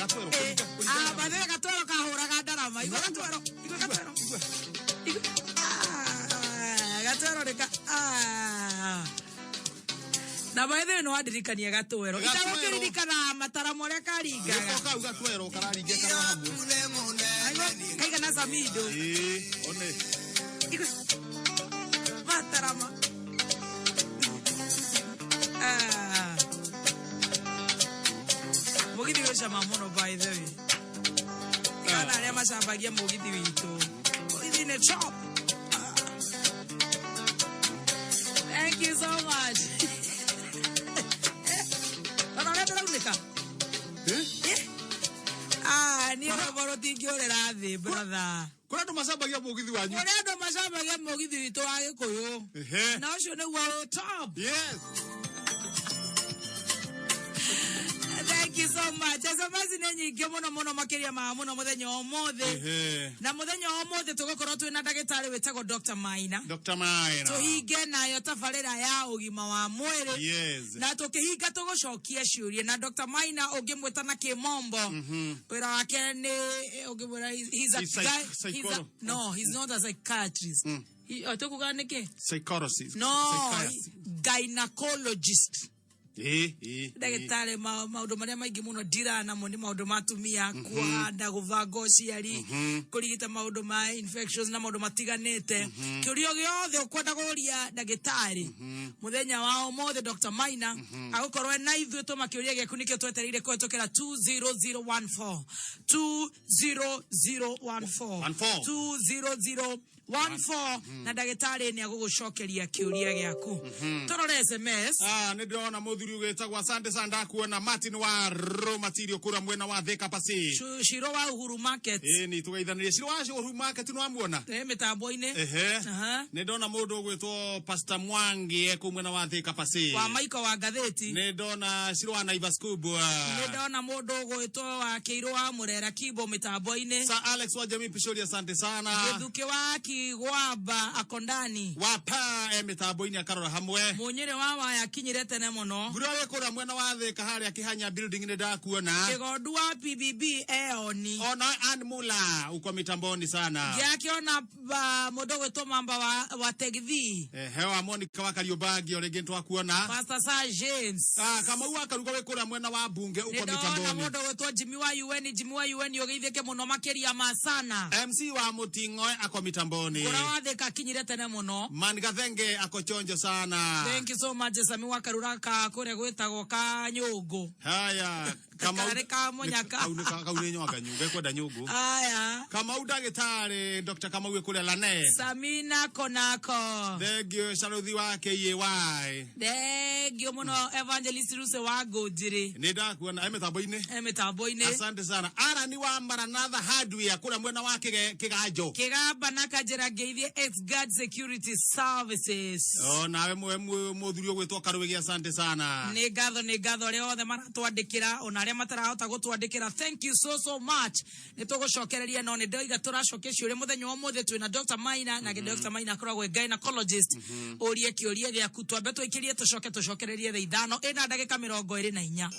gatwero. Badhe gatwero kahura gadarama. Igwe gatwero. Gatwero reka. Na baithe no adirikania gatwero. Itagokiririkana matara more karinga. Kau gatwero kararinga kana hamwe. Kaiga na samido. One. Matarama. Mugidi yo chama mono by the way. Kana ale mashambagia mugidi wito. Mugidi ne chop. Thank you so much. Ni roboro tingio rathi brother. Kuna ndo mashambagia mugidi wanyu. Kuna ndo mashambagia mugidi wito wa Gikuyu. Na ucio ni wa top. Yes. Thank you so much. Asa basi nyingi muno makiria ma muno muthenya omothe. Na muthenya omothe tugokorwo twina ndagitari wetagwo Dr. Maina. Dr. Maina. Tuhinge nayo tabarira ya ugima wa mwiri. Yes. Na tukihinga tugucokia ciurie na Dr. Maina ungimwita na kimombo. Wira wake ni ungimwira he's not a psychiatrist. Psychologist. No, gynecologist. Ndagitari maundu maria maingi muno ndira na mo ni maundu matumia kuhanda guvango ciari kurigita maundu ma infections na maundu matiganite kiurio giothe ukwenda guria ndagitari muthenya wao mothe Dr. Maina agukorwe na ithu to makiuria giaku nikio twetereire kwetokera 20014 na ndagitari ni agugucokeria kiuria giaku torore SMS ni ndona muthuri ugitagwo asante sana kuona Martin wa Raw Material kura mwena wa Thika Pasi Shiro wa Uhuru Market ni tugaithanire Shiro wa Uhuru Market no amuona mitambo-ini ni ndona mundu ugwitwo Pastor Mwangi ku mwena wa Thika Pasi wa Maiko wa Gatheti ni ndona Shiro wa Naivas Kubwa ni ndona mundu ugwitwo wa Kiiro wa Murera Kibo mitambo-ini Sa Alex wa Jamii Pishori asante sana Githuki wa Kigwamba akondani wapa mitambo-ini akarora hamwe munyire wa ya kinyire tene muno Gurawe kura mwena wa Thika haria kihanya building ni ndakuona Kigondu wa PBB eoni ona Anmula uko mitamboni sana yakiona mundu ugwitwo Mamba wa Tegthi hewa Monica wa Kariobagi orege twakuona Pastor Sir James kama uwa karuga we kura mwena wa bunge uko mitamboni na mundu ugwitwo Jimmy wa UN ugeithike muno makiria masana MC wa Mutingo ako mitamboni kura wa Thika kinyire tene muno Mangathenge ako chonjo sana thank you so much Sami wa Karuraka kure gwitagwo ka nyungu haya kama ka munyaka kaune nyoga nyungu kwenda nyungu haya kama udagitari Dr. kama we kule Lane Samina konako thegio sharuthi wa KY thegio muno Evangelist Ruse wa Godire ni ndakuona emetambo-ini asante sana ara ni wa Maranatha Hardware kula mwena wake kigajo kigamba na kajera geithie X-Guard Security Services nawe muthuri gwitwo Karugi asante sana ni gatho rio othe maratwandikira ona aria matarahota gutwandikira thank you so much ni tugucokereria no ni ndoiga turacokia ciuria muthenya wa mothe twina Dr. Maina na Dr. Maina akoragwo gynecologist urie kiuria giaku twambe twikirie tucokererie thaa ithano ina ndagika 24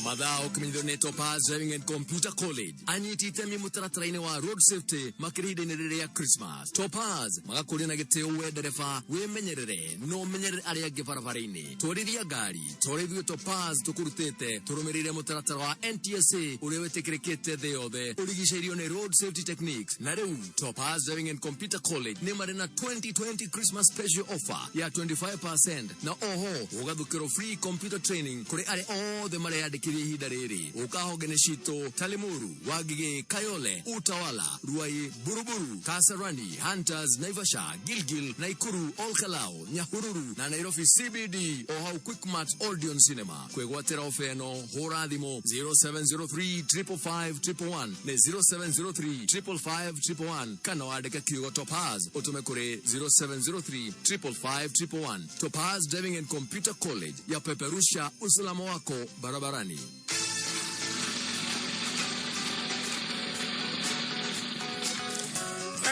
Madao Community Topaz Driving and Computer College anyitite mi mutaratara-ini wa road safety makirinde riria Christmas Topaz magakuria na giteo we dereva wimenyerere no menyerere aria angi barabara-ini twariria ngari twarithuĩ Topaz tukurutite turumirire mutaratara wa NTSA uria wetikirikite thi yothe urigiceirio ni road safety techniques na riu Topaz Driving and Computer College ni marĩ na 2020 Christmas special offer ya 25% na oho ugathukĩrwo free computer training kuri aria othe mareyandĩkithia ihinda rĩrĩ ukahongene cito Talimuru Wagige Kayole Utawala Ruai Buruburu Kasarani Hunters Naivasha Gilgil Naikuru Olkalao Nyahururu na Nairobi CBD oho Quickmart Odeon Cinema kwegwatĩra ofeno hũra thimo 0703 555 na 0703 555 kana wandĩke kiugo Topaz utume kuri 0703 555 Topaz Driving and Computer College ya peperusha usalama wako barabarani.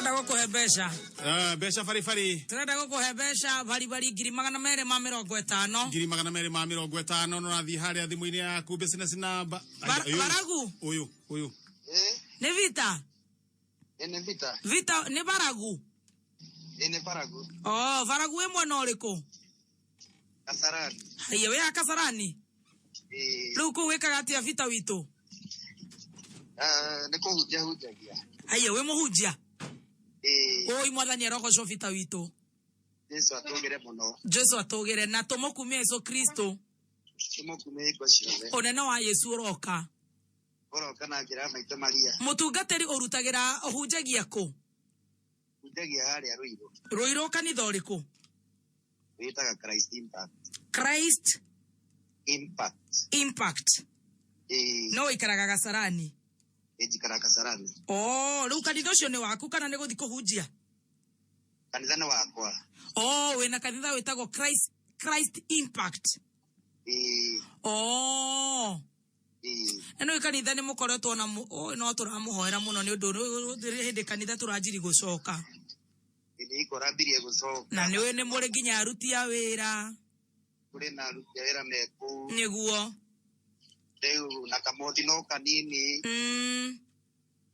Turenda gukuhe mbeca. Mbeca baribari. Turenda gukuhe mbeca baribari 250. 250 no nathi haria thimu-ini yaku business number. Baragu. Uyu. Ni Vita. Ene Vita. Vita ni Baragu. Ene Baragu. Oh, Baragu we mwana uriku? Kasarani. Haya we Kasarani. Luku wekaga atia Vita witu? Niko hujagia. Haya we muhujia? Oi mwathani arogocwo Vita witu. Yesu atogere muno. Jesu atogere na tumukumia Yesu Kristo. Tumukumia iko ciothe. Onene wa Yesu uroka. Uroka na njira maitho Maria. Mutungatiri urutagira uhunjagia ku? Hujagia haria Ruiru. Ruiru kanitha uriku? Witaga Christ Impact. Christ Impact. No ikaraga Kasarani. Ejikara Kasarani. Oh, riu kanitha ucio ni waku kana ni guthi kuhunjia? Kanitha ni wakwa. Oh, wena kanitha witagwo Christ Impact. Oh. Eno kanitha ni mukoretwo na no turamuhoera muno ni undu hindi kanitha turanjiri gucoka. Ni korambirie gucoka. Na ni we ni muri nginya aruti a wira. Kuri na aruti a wira meku. Niguo. Riu na kamothi no kanini.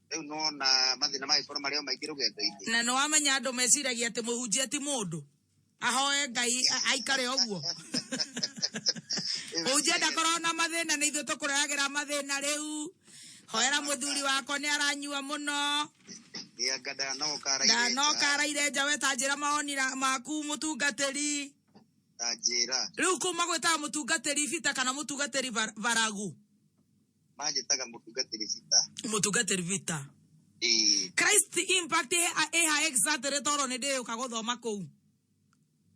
Riu no na mathina maikoro maria maingi rugendo-ini. Na no amenya andu meciragia ati muhunjia ti mundu. Ahoe Ngai aikare oguo. Ujia ndakorwo na mathina ni ithuĩ tũkũrehagira mathina riu. Hoera muthuri wako ni aranyua muno. No karaire nja we tanjira maoni maku mutungatiri. Tanjira. Riu kuma gwita mutungatiri Vita kana mutungatiri Baragu? Majitaga mutungatiri Vita. Mutungatiri Vita. Christ Impact eha exactly toro ni ndi uka guthoma kuu.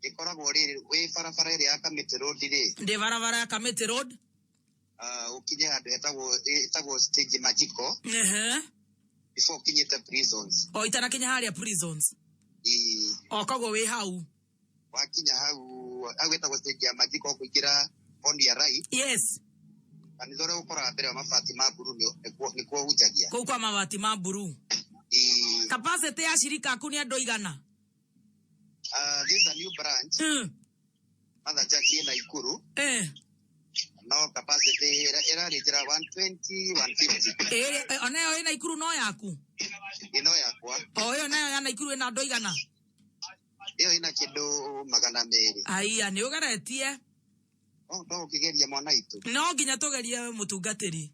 Ikoragwo riri we barabara iri ya Kamiti Road ri. Ndi barabara ya Kamiti Road. Ukinye handu etagwo stage Magical. Before kinyite prisons. O itana kinya haria prisons. O kago we hau. Wakinya hau etagwo stage ya Magical kuingira on your right. Yes. Kanithore ukora mbere mabati ma buru ni kwa hujagia. Kwa mabati ma buru. Capacity ya shirika akuni andu igana. This is a new branch. Mother Jackie na Ikuru. No capacity era litera 120, 150. Onayo ina Ikuru no yaku? Ino yakwa. Oyo nayo yana Ikuru ina andu igana? Iyo ina kindu 200. Aya ni ugaretie. No ukigeria mwana itu. No nginya tugerie mutungatiri.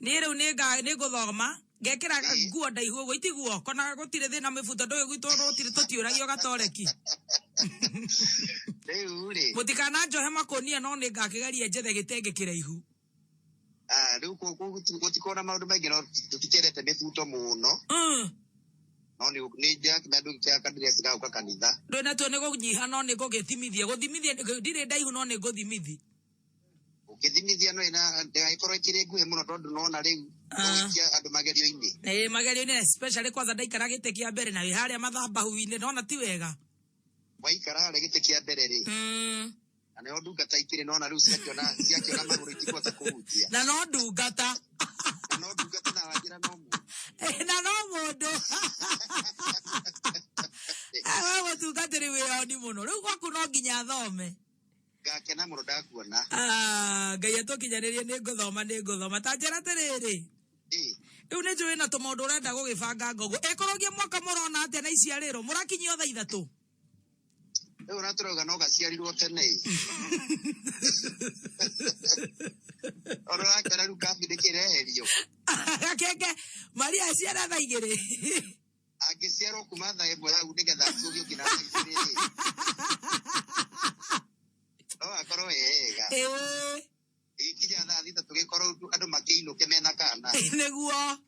Ni riu ni guthoma. Ngekira nguo ndaihu uguo itiguo kona gutire thina mibuto ndoyo gwitu rutire tutiuragio gatoreki. Riu ri. Mutikana njohe makonia no ni ngakigeria njethe gitenge kiraihu. Riu gutikona maundu maingi no tutikerete mibuto muno. No ni jack na ndu kia kadire siga uka kanitha. Ndo na tu ni gunyiha no ni gugithimithia ndire ndaihu no ni guthimithi. Ukithimithia no ina ndaikorwo ikire nguhe muno tondu no na riu kia andu magerio-ini. Magerio-ini especially kwanza ndaikara gite kia mbere na haria mathambahu-ini no na ti wega. Waikara haria gite kia mbere ri. Na no ndungata ikire no na riu ciakiona maguru itikota kuhutia. Na no ndungata. No ndungata na wajira no mu. Na no mundu. Awa mutungatiri wira ni muno. Riu gwaku no nginya thome. Gakena muno ndakuona. Ngai atukinyanirie ni nguthoma tanjira tiriri. Riu ni njui na tumaundu urenda gugibanga ngogo ikorogie mwaka murona atia na iciariro murakinyio thaa 3. Riu naturauga no gaciarirwo tene. Oro akara riu kambi kireherio. Gakenge Maria aciara thaa 2. Angiciarwo kuma thaa 1 hau nigetha acugio kina thaa 2. No akorwo wega. Ikinya thaa 3 tugikorwo andu makiinuke mena kana. Niguo.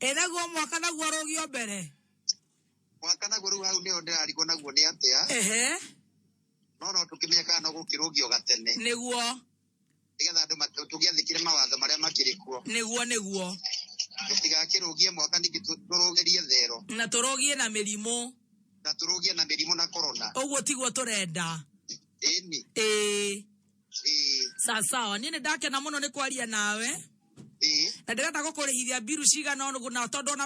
Naguo mwaka naguo rugio mbere. Mwaka naguo riu hau nio ndirarigwo naguo ni atia. No tukimenya kana no gukirugio gatene. Niguo. Nigetha andu tugiathikire mawatho maria makiri kuo. Niguo. Tutigakirugie mwaka ningi turugerie thero. Na turugie na mirimu. Na corona. Oguo tiguo turenda. Sawa ni ndakena muno ni kwaria nawe. Na ndirenda gukurihithia biru cigana ona tondu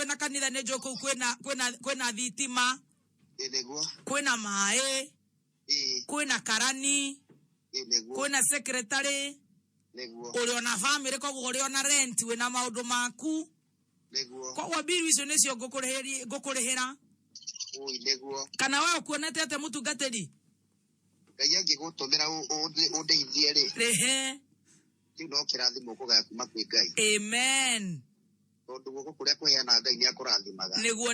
kwena kanitha ne joko kwena thitima Niguo. kwena mae kwena karani Niguo. kwena secretary Niguo. uri ona family koguo uri ona rent wena maundu maku Niguo. kwa biru icio nicio ngukurihira Ui niguo. kana wewe kuonete ate mutungatiri Ngai angigutumira undeithie ri. Ehe. Kiu no kirathimo kugaya kuma kwi Ngai. Amen. Tondu guku kuria kuheana Ngai ni akurathimaga. Niguo.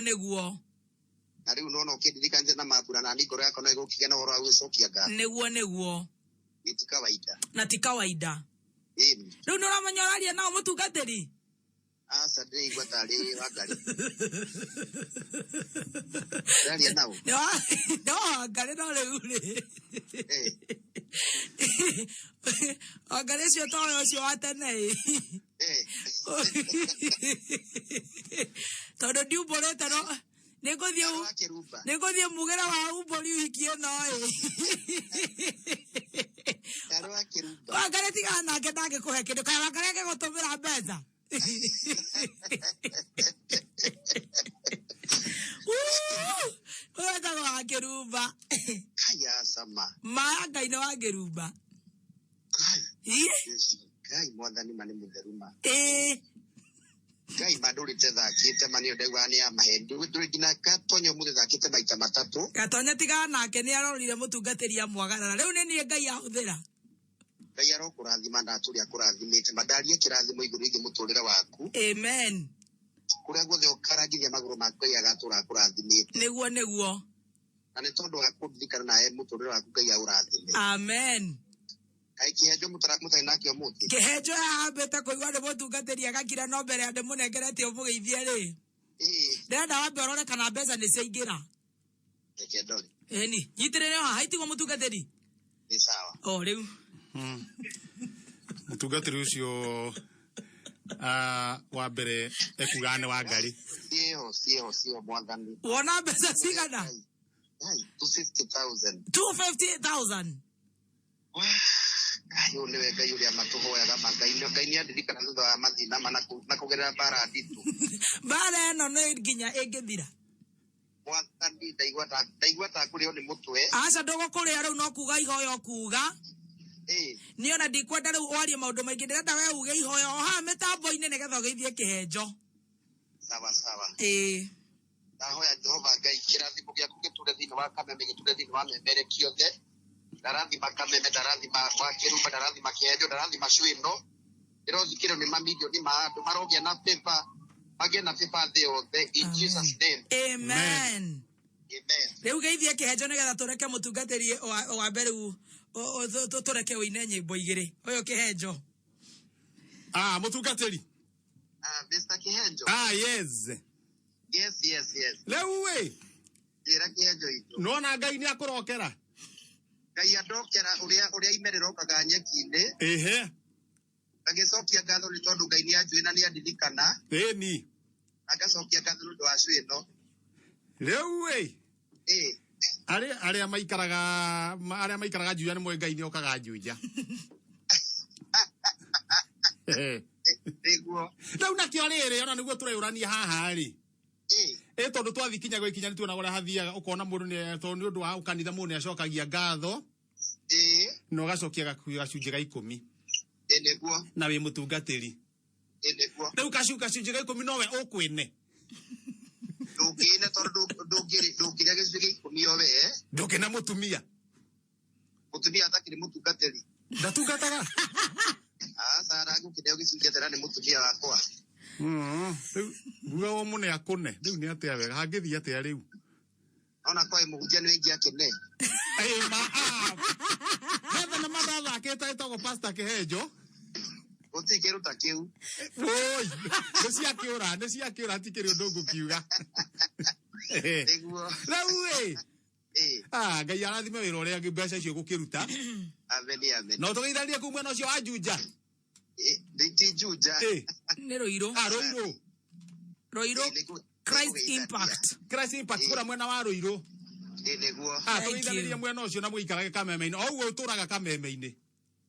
Na riu no kindirikanje na mabura na ngoro yako no igukigia na horo wa gwicokia ngatho. Niguo. Ti kawaida. Na ti kawaida. Riu no uramenya oraria nao mutungatiri asa ndiri igwa tari wa Ngai. Ndaria nao. No ngari no riu ri ngari cio toyo cio wa tene tondu ndiumborete no niguthie mugera wa umbori uhikie no ngari tigana nake ndangikuhe kindu kana ngari agigutumira mbeca wetagwo wa Kirumba Kaya sama. maa Ngai nĩ wa Kirumba Ngai mwathani mani mutheruma. Ngai madurite thakite mani ndegwa ni ya mahendi nduri ngina gatonyo muthe thakite maita matatu. Gatonya tigana nake nĩ arorire mutungatĩri amwagarara rĩu nĩ niĩ Ngai ahũthĩra. Ngai arokurathima ndaturi akurathimite mandarie kirathimo iguru igi muturire waku. Amen. Kuria guothe ukaragithia maguru maku Ngai agatura akurathimite. Nĩguo. Na nĩ tondu wa kũririkana nawe muturire waku Ngai aurathime. Amen. Kai kihejo mutai nakio muthi. Kihejo yambĩte kũigua nĩ mutungatĩri agakira no mbere andũ mũnengerete ũmũgeithie rĩ. Ndĩrenda wambe ũrore kana mbeca nĩ ciaingĩra. Reke ndore. Eni nyitirĩre haha haitigwo mutungatĩri. Ni sawa. Rĩu. Mutungatĩri ucio wa mbere ekuga nĩ wa Ngai. Sio mwathani. Wona mbeca cigana? 250,000. 250,000. Kayo niwe Ngai uria matuhoyaga Ngai ni andirikana thutha wa mathina na kugerera bara nditu. Bara ĩno nĩ nginya ĩngĩthira. Mwathani ndaigua ta kurio ni mutwe. Aca ndũgũkũrĩa rĩu no kuga ihoyo kuga. Nĩ ona ndikwenda rĩu warie maũndũ maingĩ ndĩrenda we uge ihoyo o haha mĩtambo-inĩ nĩgetha ũgeithie kĩhenjo. Sawa. Ndahoya Jehova Ngai kĩrathimo gĩaku gĩture thĩinĩ wa kameme gĩture thĩinĩ wa memere kiothe. Ndarathima kameme ndarathima wa Kirumba ndarathima kĩhenjo ndarathima cwĩno. Ndĩrothikĩrwo nĩ mamirioni ma andũ marogĩa na pepa magĩe na pepa thĩ yothe in Jesus name. Amen. Rĩu geithie kĩhenjo nĩgetha tũreke mũtungatĩri wa mbere tũreke wĩine nyĩmbo igĩrĩ ũyũ kĩhenjo. Mutungatĩri. Mr. Kihenjo. Yes. Rĩu we. Njĩra kĩhenjo itũ. Nona Ngai nĩ akũrokera. Ngai andokera ũrĩa imerera okaga nyeki-inĩ. Agĩcokia ngatho nĩ tondũ Ngai nĩ anjũĩ na nĩ andirikana. Ĩni. Agacokia ngatho nĩ ũndũ wa cwĩno. Rĩu we. Arĩa maikaraga Juja nĩ moĩ Ngai nĩ okaga Juja. Nĩguo. Rĩu nakĩo rĩrĩ ona nĩguo tũreyũrania haha rĩ. Tondũ twathikinya gwĩkinya nĩ tuonaga ũrĩa hathiaga ũkona mũndũ tondũ nĩ ũndũ wa ũkanitha mũndũ nĩ acokagia ngatho na ũgacokia gacunjĩ ga 10. Nĩguo. Na wĩ mũtungatĩri. Nĩguo. Rĩu gacunjĩ ga 10 nowe ũkwĩne. Ndũngĩne tondũ ndũngĩrĩa gĩcunjĩ gĩa 10 o we. Ndũkĩna mũtumia. Mũtumia atakĩrĩ mũtungatĩri. Ndatungataga. Sara gũkĩrĩa gĩcunjĩ atĩra nĩ mũtumia wakwa. Rĩu nguga o mũne akũne rĩu nĩ atĩa wega hangĩthiĩ atĩa rĩu. Ona kwa mũhunjia nĩ wengi akene. Heva na mathathakĩte ĩtagwo Pastor Kĩhenjo. Gũtikĩruta kĩu. Oi, nĩ ciakĩũra tikĩrĩ ũndũ ngũkiuga. Nĩguo. Rĩu Ngai arathime wĩra ũrĩa mbeca icio gũkĩruta. Amen. No tũgeithanie kũu mwena ũcio wa Juja. Ti Juja. Nĩ Rũirũ. Rũirũ. Christ Impact kũrĩa mwena wa Rũirũ. Nĩguo. Tũgeithanĩrie mwena ũcio na mũikarage kameme-inĩ. O ũguo ũtũraga kameme-inĩ.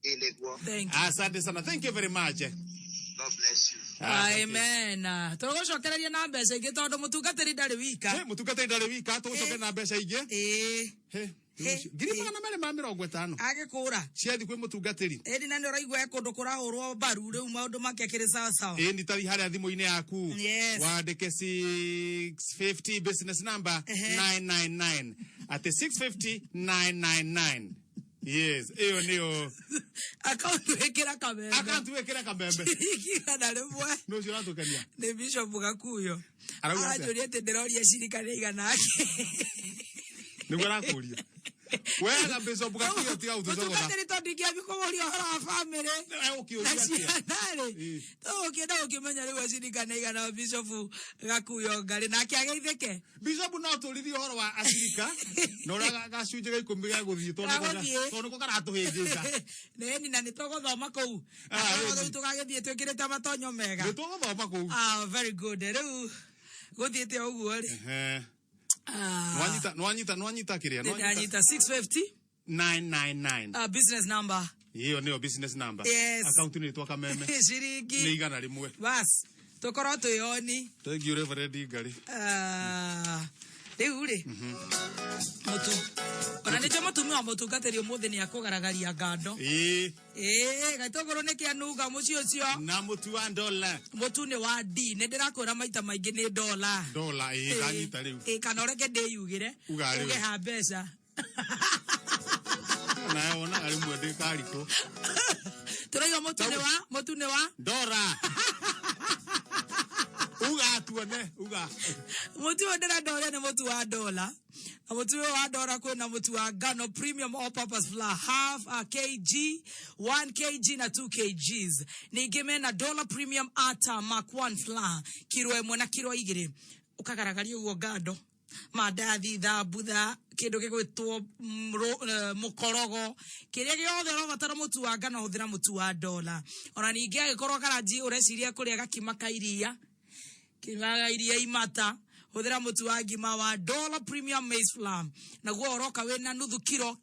Nĩguo. Thank you. Asante sana. Thank you very much. God bless you. Amen. Tugucokereria na mbeca ingi tondu mutungatiri ndari wika. Mutungatiri ndari wika tugucoke na mbeca ingi. Ngiri magana mere ma 50 agikura ciathi kwi mutungatiri eni na ni uraigwa kundu kurahurwo baru riu maundu makekire sawa sawa ni tari haria thimu-ini yaku wandike 650 business number 999 ati 650 999. Yes, eyo niyo account wekera kabembe kana rimwe no cio ratukania ni Bishop Gakuyo ajurie te ndiroria cirikana igana niguo rakuria wega Bishop Gakuyo tiga utucogoza mutungatiri tondikia bikugoria hora wa family nari ukienda ukimenya riu cirikana igana Bishop Gakuyo ngari nake ageithike Bishop no turithio horo wa acirika no ra gacunje ga 10 ga guthii tondu ko karatuhingica neni na nitogothoma kou tondu tugagithie twikirite matonyo mega nitogothoma kou very good riu guthiite uguo ri Nwanyita kiria Nwanyita 650 999 business number hiyo niyo business number account ni twa kameme ciringi ni igana rimwe bas tukorwo tuyoni thank Reverend Ngari riu ri mutu ona nicho mutumia wa mutungatiri umuthi ni akugaragaria ngando gaitogoro ni kianuga mucio cio na mutu wa $1 mutu ni wa D ni ndirakwira maita maingi ni $1 kanyita riu kana ureke ndiyugire uge ha mbeca na ona ari mwende kariko turaiga mutu ni wa $1 uga tuone uga mutu wa $1 ni mutu wa $1 na mutu wa $1 kwina mutu wa ngano premium all purpose flour half a kg 1 kg na 2 kgs ningi mena $1 premium ata mark 1 flour kilo 1 na kilo 2 ukagaragaria ugo ngando mandathi thambutha kindu gigwitwo mukorogo kiria giothe robatara mutu wa ngano huthira mutu wa $1 ona ningi agikorwo karaji ureciria kuria gakima kairia kimaga iria imata huthira mutu wa ngima wa $1 premium maize flour naguo oroka wina nuthu kilo 1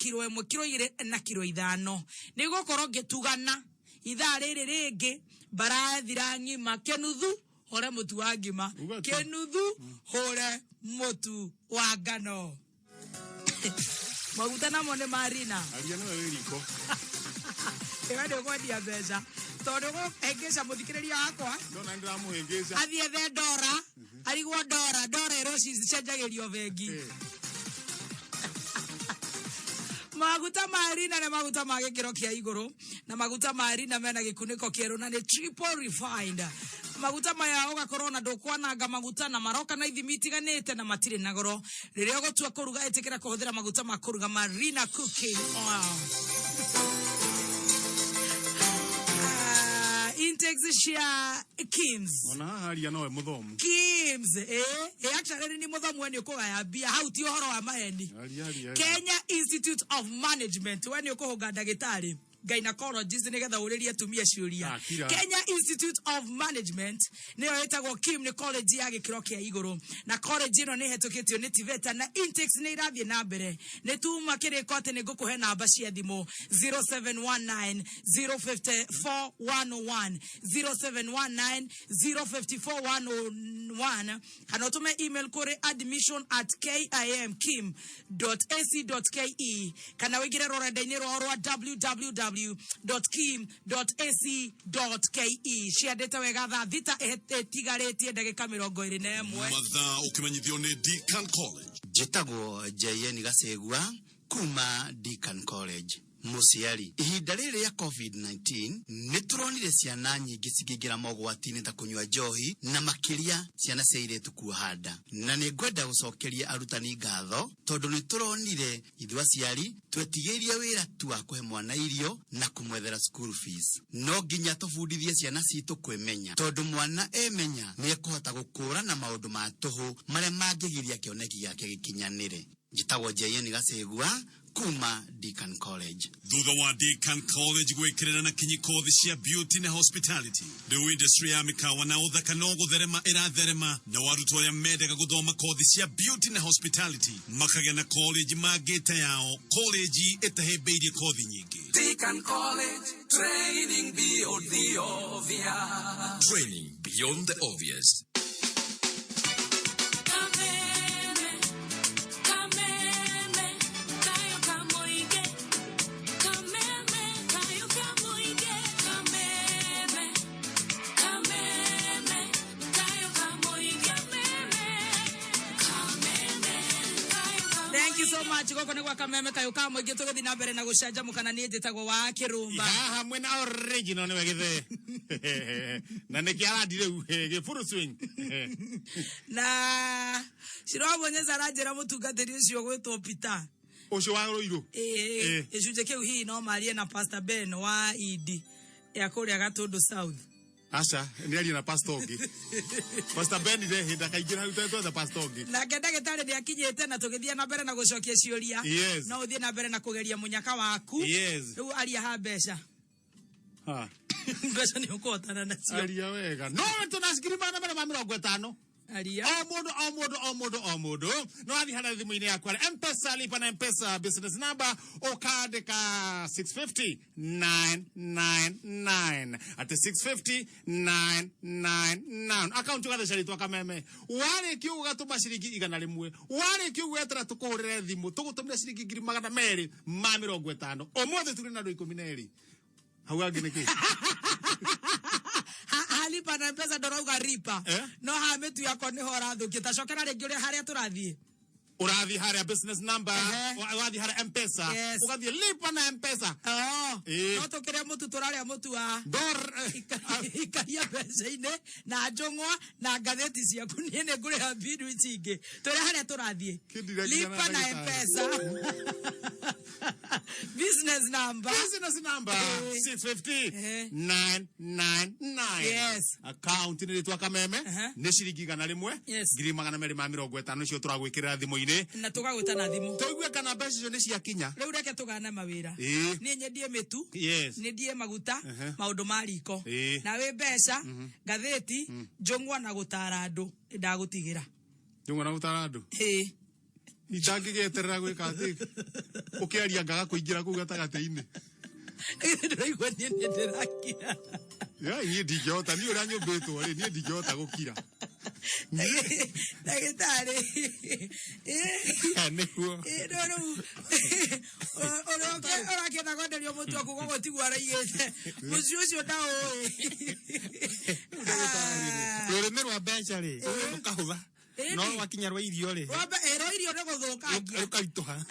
kilo 2 na kilo 5 nigukorwo ngitugana ithaa riri ringi barathira ngima kenuthu hore mutu wa ngima kenuthu hore mutu wa ngano maguta namo ni marina aria no wiriko egade gwadia mbeca tondu go engeca muthikiriria wakwa ndona ndiramuhengeca athie the $1 arigwo $1 ero cicenjagirio bengi maguta marina na maguta ma gikiro kia iguru na maguta marina mena gikuniko kieru na ni triple refined maguta maya ugakorwo na ndukwananga maguta na maroka na ithimi itiganite na matire na goro riria gutua kuruga etikira kuhuthira maguta ma kuruga marina cooking oil Intex share Kims ona haria nowe muthomu Kims actually ni muthomu ni kugaya bia how ti horo wa maheni Kenya Institute of Management we ni ukuhunga ndagitari gynecologist nigetha uririe tumia ciuria Kenya Institute of Management niyo etagwo Kim ni college ya gikiro kia iguru na college ino ni hetukitio ni TVETA na Intex ni irathie na mbere ni tuma kiriko ati ni ngukuhe namba cia thimu 0719 054101 0719 054101 kana utume email kuri admission@kimkim.ac.ke kana wigire rorenda-ini rwa www.kim.ac.ke ciandite wega thaa thita etigaretie ndagika 21 mathaa ukimenyithio ni Deakin College jitagwo JN Gasegwa kuma Deakin College muciari ihinda riri ya COVID-19 nituronire ciana nyingi cikingira mogwati-ini ta kunywa njohi na makiria ciana cia iretu kuhanda na ni ngwenda gucokeria arutani ngatho tondu nituronire ithu aciari twetigirie wira tu wa kuhe mwana irio na kumwethera school fees no nginya tubundithie ciana citu kwimenya tondu mwana emenya ni ekuhota gukura na maundu ma tuhu maria mangigiria kioneki giake gikinyanire njitagwo JN Gasegwa kuma Deacan College. Thutha wa Deacan College gwikirira na kinyi kothi cia beauty na hospitality. Riu industry ya mikawa na uthaka no gutherema iratherema na warutwo aria mendaga guthoma kothi cia beauty na hospitality makagĩa na college mangĩte yao. College itahĩmbĩirie kothi nyingĩ. Deacan College, training beyond the obvious. Training beyond the obvious. So much goko ni gwa kameme kayo ka moige tugethi na mbere na gucanja mukana ni njitagwo wa kirumba hamwe na original ni wegithe na ni kiarandire ge full swing na shirobonyeza ranjira mutungatiri ucio gwitwo Peter ucio wa Ruiru icunje kiu hi no marie na Pastor Ben wa Idi ya kuria Gatundu South. Asha, ni ali na pastogi. Pastor Ben de hinda kaingira uteto za pastogi. Na ngenda gitare ni akinyete na tugithia na mbere na gucokia ciuria. Yes. No uthie na mbere na kugeria munyaka waku. Yes. Riu aria ha mbeca. Ha. Mbeca ni ukotana na cio. Aria wega. No tunasikirima na mbere ma 50. Aria. O mudu. No athi hana thimu-ini yakwa. M-Pesa, lipa na M-Pesa business number okandika 650-999. Ati 650-999. Account gathe caritwa kameme. Wari kiuga tubashiriki igana rimwe. Wari kiuga etera tukuhurire thimu. Tugutumira ciringi 250. Omothe turi na andu 12. Hau angi niki? Lipa na M-Pesa ndorauga ripa no ha metu yako ni hora thuki tacokera ringi uri haria turathie urathi haria business number urathi haria M-Pesa ugathie lipa na M-Pesa no tukire mutu turaria mutu wa ikaria mbeca-ini na njung'wa na ngatheti ciaku nie ni ngure ha bindu icingi turi haria turathie lipa na M-Pesa business number 650-999. Yes. Account ni ritwa kameme ni ciringi igana rimwe 250 cio turagwikirira thimu-ini na tugagwita na thimu tuigue kana mbeca icio ni ciakinya riu reke tugana mawira ni nyendie mitu ni ndie maguta maundu ma riko na we mbeca ngatheti njung'wa na gutara andu ndagutigira njung'wa na gutara andu itangigeterera gwika ati ukiaria ngaga kuingira kuu gatagati-ini ndiraigua nie ndirakia nie ndingihota ni uria nyumbitwo ri nie ndingihota gukira ndagitari niguo orakenda kwenderio mutu aku gogo tigwa araigite muci ucio ndaũĩ rurimi rwa mbeca ri ukahutha no wakinya rwa irio ri ro irio ni guthukangia ukaituha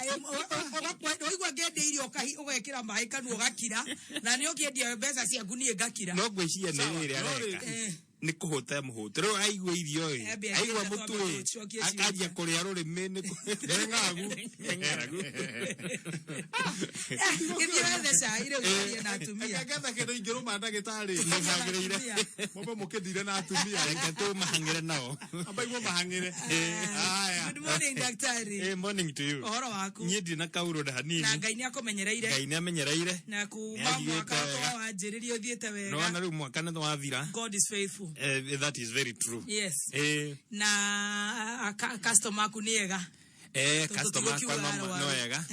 oigua ngende irio ugekira mai kanu ugakira na ni ukiendia mbeca ciaku nie ngakira no gwiciria ni riri areka ni kuhuta muhutu ro aigua irio aigua mutu akaria kuria rurimi ni ngagu Githie thesha ire guria na atumia ngetha kindu ingiruma ndagitari mahangire mobe mukindire na atumia reke tu mahangire nao abaigua mahangire good morning daktari morning to you ohoro waku nie ndina kauro da hanini na Ngai ni akumenyereire Ngai ni amenyereire na kuma mwaka wa wanjiririo thiete wega no na riu mwaka ni wathira God is faithful that is very true yes na customer ku ni ega customer kwa no ega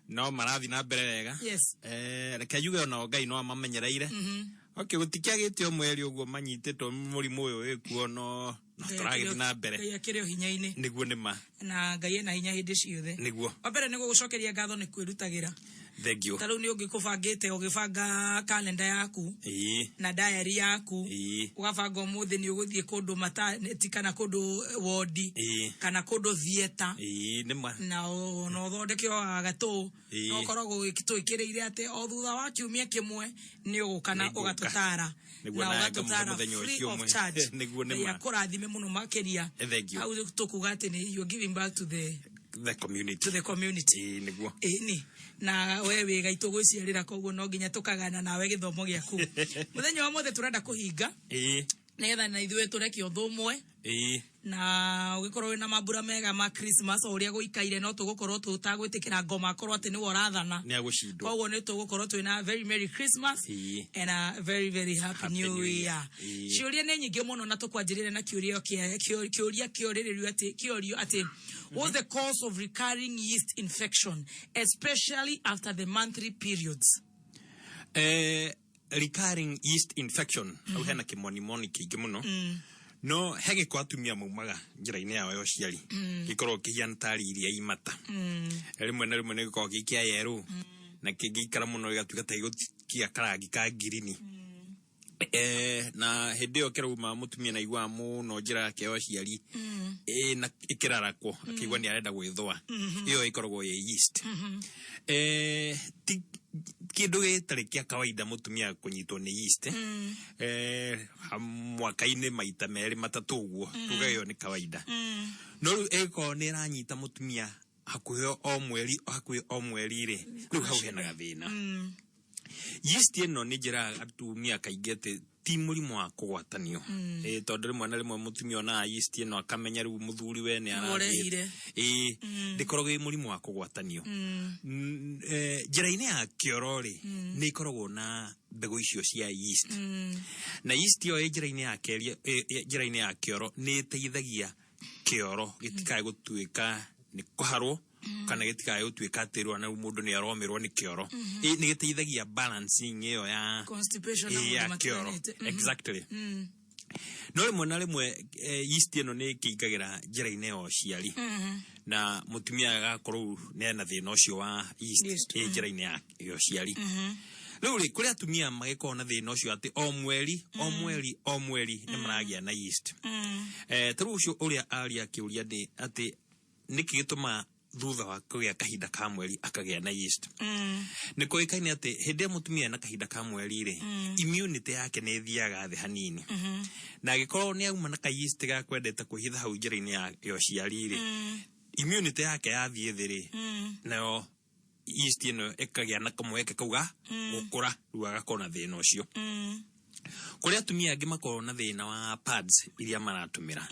no marathi na mbere wega reke yuge ona Ngai no amamenyereire okay gutikiagite o mweri uguo manyititwo murimu uyu wikuo no turagithi na mbere yakire hinya-ini niguo nima na Ngai ena hinya hindi ciothe niguo wa mbere ni gugucokeria ngatho ni kwirutagira thank you taru ni ungikubangite ugibanga calendar yaku na diary yaku ugabanga umuthi ni uguthie kundu maternity kana kundu ward kana kundu theater nima na no thondeke o gatu no koragwo gitwikireire ate o thutha wa kiumia kimwe ni ugukana ugatutara na ugatutara free of charge niguo nima yakurathime muno makeria au tukuga ati ni you giving back to the community niguo ni na wewe gaitu gwiciarira koguo no nginya tukagana nawe githomo giaku muthenya wa mothe turenda kuhinga Negetha na ithuĩ tũreke ũthũmwe na ũgĩkorwo wĩna mambura mega ma Christmas ũrĩa gũikaire no tũgũkorwo tũtagwĩtĩkĩra ngoma akorwo atĩ nĩwe ũrathana koguo nĩ tũgũkorwo twĩna very merry Christmas and a very very happy new year. Ciũria nĩ nyingĩ mũno na tũkwanjĩrĩre na kĩũria kĩũrĩrĩrio atĩ what's the cause of recurring yeast infection especially after the monthly periods? Recurring yeast infection au hena kĩmonimoni kĩingĩ mũno no hege kwa atumia maumaga njĩra-inĩ yao ya ũciari gĩkorwo kĩhiana tarĩ iria imata rĩmwe na rĩmwe nĩ gĩkorwo gĩkĩa yerũ na kĩngĩikara mũno gĩgatuĩka ta gĩgũkia karangi ka ngirini na hĩndĩ ĩyo kĩrauma mũtumia na igua mũno njĩra yake ya ũciari na ĩkĩrarakwo akĩigua nĩ arenda gwĩthũa ĩyo ĩkoragwo ye yeast kĩndũ gĩtarĩ kĩa kawaida mũtumia kũnyitwo nĩ yeast mwaka-inĩ maita merĩ matatũ ũguo tuga ĩyo nĩ kawaida no rĩu ĩkorwo nĩ ĩranyita mũtumia hakuhĩ o mweri rĩ rĩu hau hena gathĩna. Yeast ĩno nĩ njĩra atumia kaingĩ atĩ ti mũrimũ wa kũgwatanio tondũ rĩmwe na rĩmwe mũtumia onaga yeast ĩno akamenya rĩu mũthuri we nĩ aragĩte ndĩkoragwo ĩ mũrimũ wa kũgwatanio. Njĩra-inĩ ya kĩoro rĩ nĩ ikoragwo na mbegũ icio cia yeast na yeast ĩyo njĩra-inĩ ya kĩoro nĩ ĩteithagia kĩoro gĩtikae gũtuĩka nĩ kũharwo kana gĩtikae gũtuĩka atĩ rĩu na mũndũ nĩ aromĩrwo nĩ kĩoro nĩ gĩteithagia balancing ĩyo ya constipation ya kĩoro exactly. No rĩmwe na rĩmwe yeast ĩno nĩ ĩkĩingagĩra njĩra-inĩ ya ũciari na mũtumia agakorwo nĩ ena thĩna ũcio wa yeast njĩra-inĩ ya ũciari. Rĩu rĩ kũrĩ atumia magĩkorwo na thĩna ũcio atĩ o mweri nĩ maragĩa na yeast. Tarĩu ũcio ũrĩa aria akĩũria nĩ atĩ nĩkĩ gĩtũma thutha wa kũgĩa kahinda ka mweri akagĩa na yeast. Nĩ kũĩkaine atĩ hĩndĩ ĩrĩa mũtumia ena kahinda ka mweri rĩ immunity yake nĩ ĩthiaga thĩ hanini na agĩkorwo nĩ auma na ka yeast gakwendete kwĩhitha hau njĩra-inĩ ya ũciari rĩ immunity yake yathiĩ thĩ rĩ nayo yeast ĩno ĩkagĩa na kamweke kauga gũkũra rĩu agakorwo na thĩna ũcio. Kũrĩ atumia angĩ makorwo na thĩna wa pads iria maratũmĩra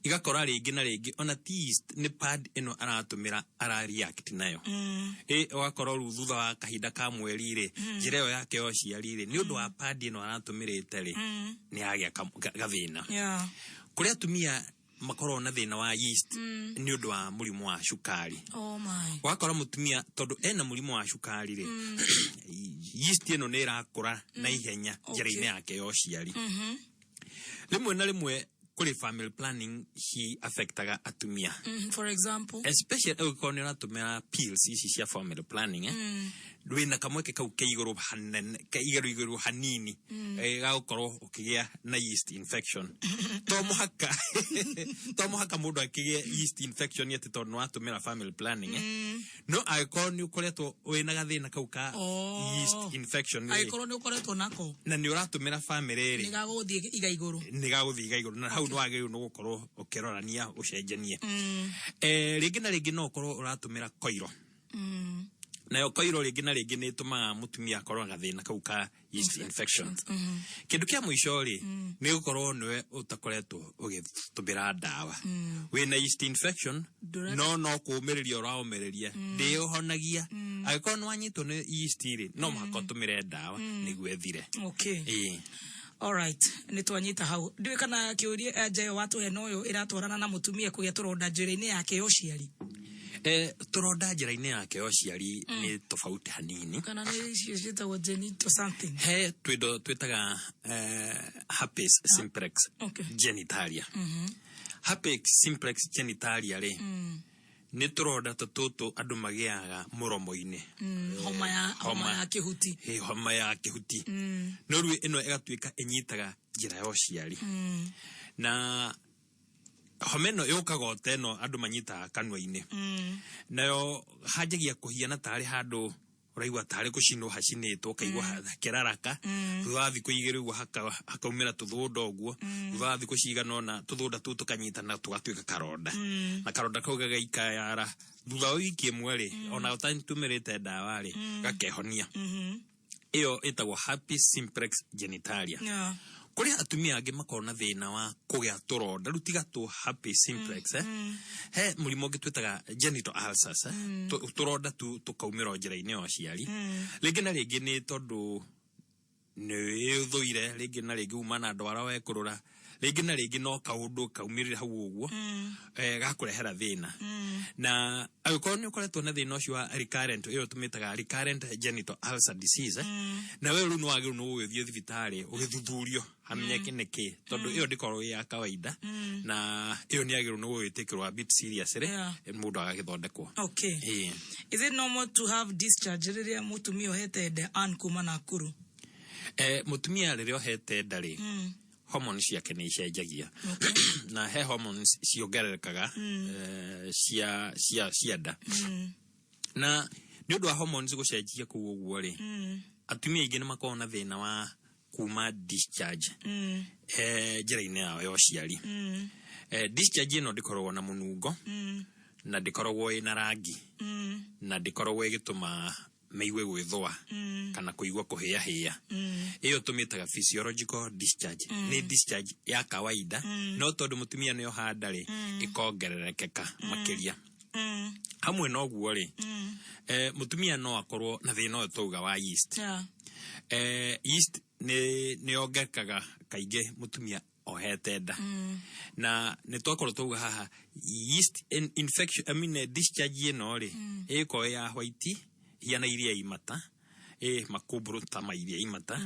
igakora rĩngĩ na rĩngĩ ona ti yeast nĩ pad ĩno aratũmĩra arareact nayo ũgakorwo rĩu thutha wa kahinda ka mweri rĩ njĩra ĩyo yake ya ũciari rĩ nĩ ũndũ wa pad ĩno aratũmĩrĩte rĩ nĩ yagĩa gathĩna. Kũrĩ atumia makorwo na thĩna wa yeast nĩ ũndũ wa mũrimũ wa cukari. Wakora mũtumia tondũ ena mũrimũ wa cukari rĩ yeast ĩno nĩ ĩrakũra na ihenya njĩra-inĩ yake ya ũciari. Rĩmwe na rĩmwe kũrĩ family planning hi affectaga atumia. For example especially ũgĩkorwo nĩ ũratũmĩra pills ici cia family planning wĩna kamweke kau igũrũ hanini gagũkorwo ũkĩgĩa na yeast infection. To mũhaka mũndũ akĩgĩa yeast infection atĩ tondũ nĩ watũmĩra family planning no agĩkorwo nĩ ũkoretwo wĩna gathĩna kau ka yeast infection agĩkorwo nĩ ũkoretwo nako na nĩ ũratũmĩra family rĩ nĩ gagũthiĩ igaigũrũ na hau nĩ wagĩrĩirwo nĩ gũkorwo ũkĩrorania ũcenjanie. Rĩngĩ na rĩngĩ no ũkorwo ũratũmĩra koiro nayo koiro rĩngĩ na rĩngĩ nĩ ĩtũmaga mũtumia akorwo na gathĩna kau ka yeast infection. Kĩndũ kĩa mũico rĩ nĩ gũkorwo nĩwe ũtakoretwo ũgĩtũmĩra ndawa wĩna yeast infection no kũũmĩrĩria ũraũmĩrĩria ndĩũhonagia agĩkorwo nĩ wanyitwo nĩ yeast rĩ no mũhaka ũtũmĩre ndawa nĩguo ĩthire. Alright, nĩ twanyita hau. Ndiũĩ kana kĩũria njayo watũhe no ũyũ ĩratwarana na mũtumia kũgĩa tũronda njĩra-inĩ yake ya ũciari. Tũronda njĩra-inĩ yake ya ũciari nĩ tofauti hanini. Kana nĩ icio ciĩtagwo genital something. He twĩtaga herpes simplex genitalia. Herpes simplex genitalia rĩ nĩ tũronda tũtũ andũ magĩaga mũromo-inĩ. Homa ya kĩhuti. Homa ya kĩhuti. No rĩu ĩno ĩgatuĩka ĩnyitaga njĩra ya ũciari. Na homa ĩno yũkaga teno andũ manyitaga kanua-inĩ. Nayo hanjagia kũhiana tarĩ handũ ũraigua tarĩ gũcinwo hacinĩtwo kaigua kĩraraka thutha wa thikũ igĩrĩ ũguo hakaumĩra tũthũnda ũguo thutha wa thikũ cigana ũna tũthũnda tũu tũkanyitana tũgatuĩka karonda na karonda kau gagaikara thutha wa wiki ĩmwe rĩ ona ũtatũmĩrĩte ndawa rĩ gakehonia. Ĩyo ĩtagwo herpes simplex genitalia. kuri atumia angi makona thina wa kugia turonda rutiga tu happy simplex he mulimo gitwetaga genital ulcers turonda tu tukaumira njira-ini o ciari ringi na ringi ni tondu ni uthuire ringi na ringi uma na ndwara we kurura ringi na ringi no kaundu kaumirira hau uguo gakurehera thina na agiko ni ukoretwo na thina ucio wa recurrent iyo tumitaga recurrent genital ulcer disease na we ru no agiru no githie thibitari ugithuthurio hamenyeke niki tondu iyo ndikoro ya kawaida na iyo ni agiru no gwitikirwa a bit serious mundu agagithondekwo. Okay. Is it normal to have discharge riria mutumia ohete nda kuma Nakuru? Mutumia riria ohete ndari hormones yake ni cenjagia na he hormones ciongererekaga cia nda na ni undu wa hormones gucenjia ku uguo ri atumia ingi ni makoragwo na thina wa kuma discharge njira-ini yao ya uciari. Discharge ino ndikoragwo na munungo na ndikoragwo ina rangi na ndikoragwo igituma meigue gwithwa kana kuigua kuhia iyo tumitaga physiological discharge ni discharge ya kawaida no tondu mutumia ni ohandari ikongererekeka makiria hamwe no guo ri mutumia no akorwo na thina o tuga wa yeast yeast ni ongekaga kainge mutumia ohete nda na ni twakorwo tuga haha yeast infection discharge ino ri iko ya white yana iria imata makuburu tama iria imata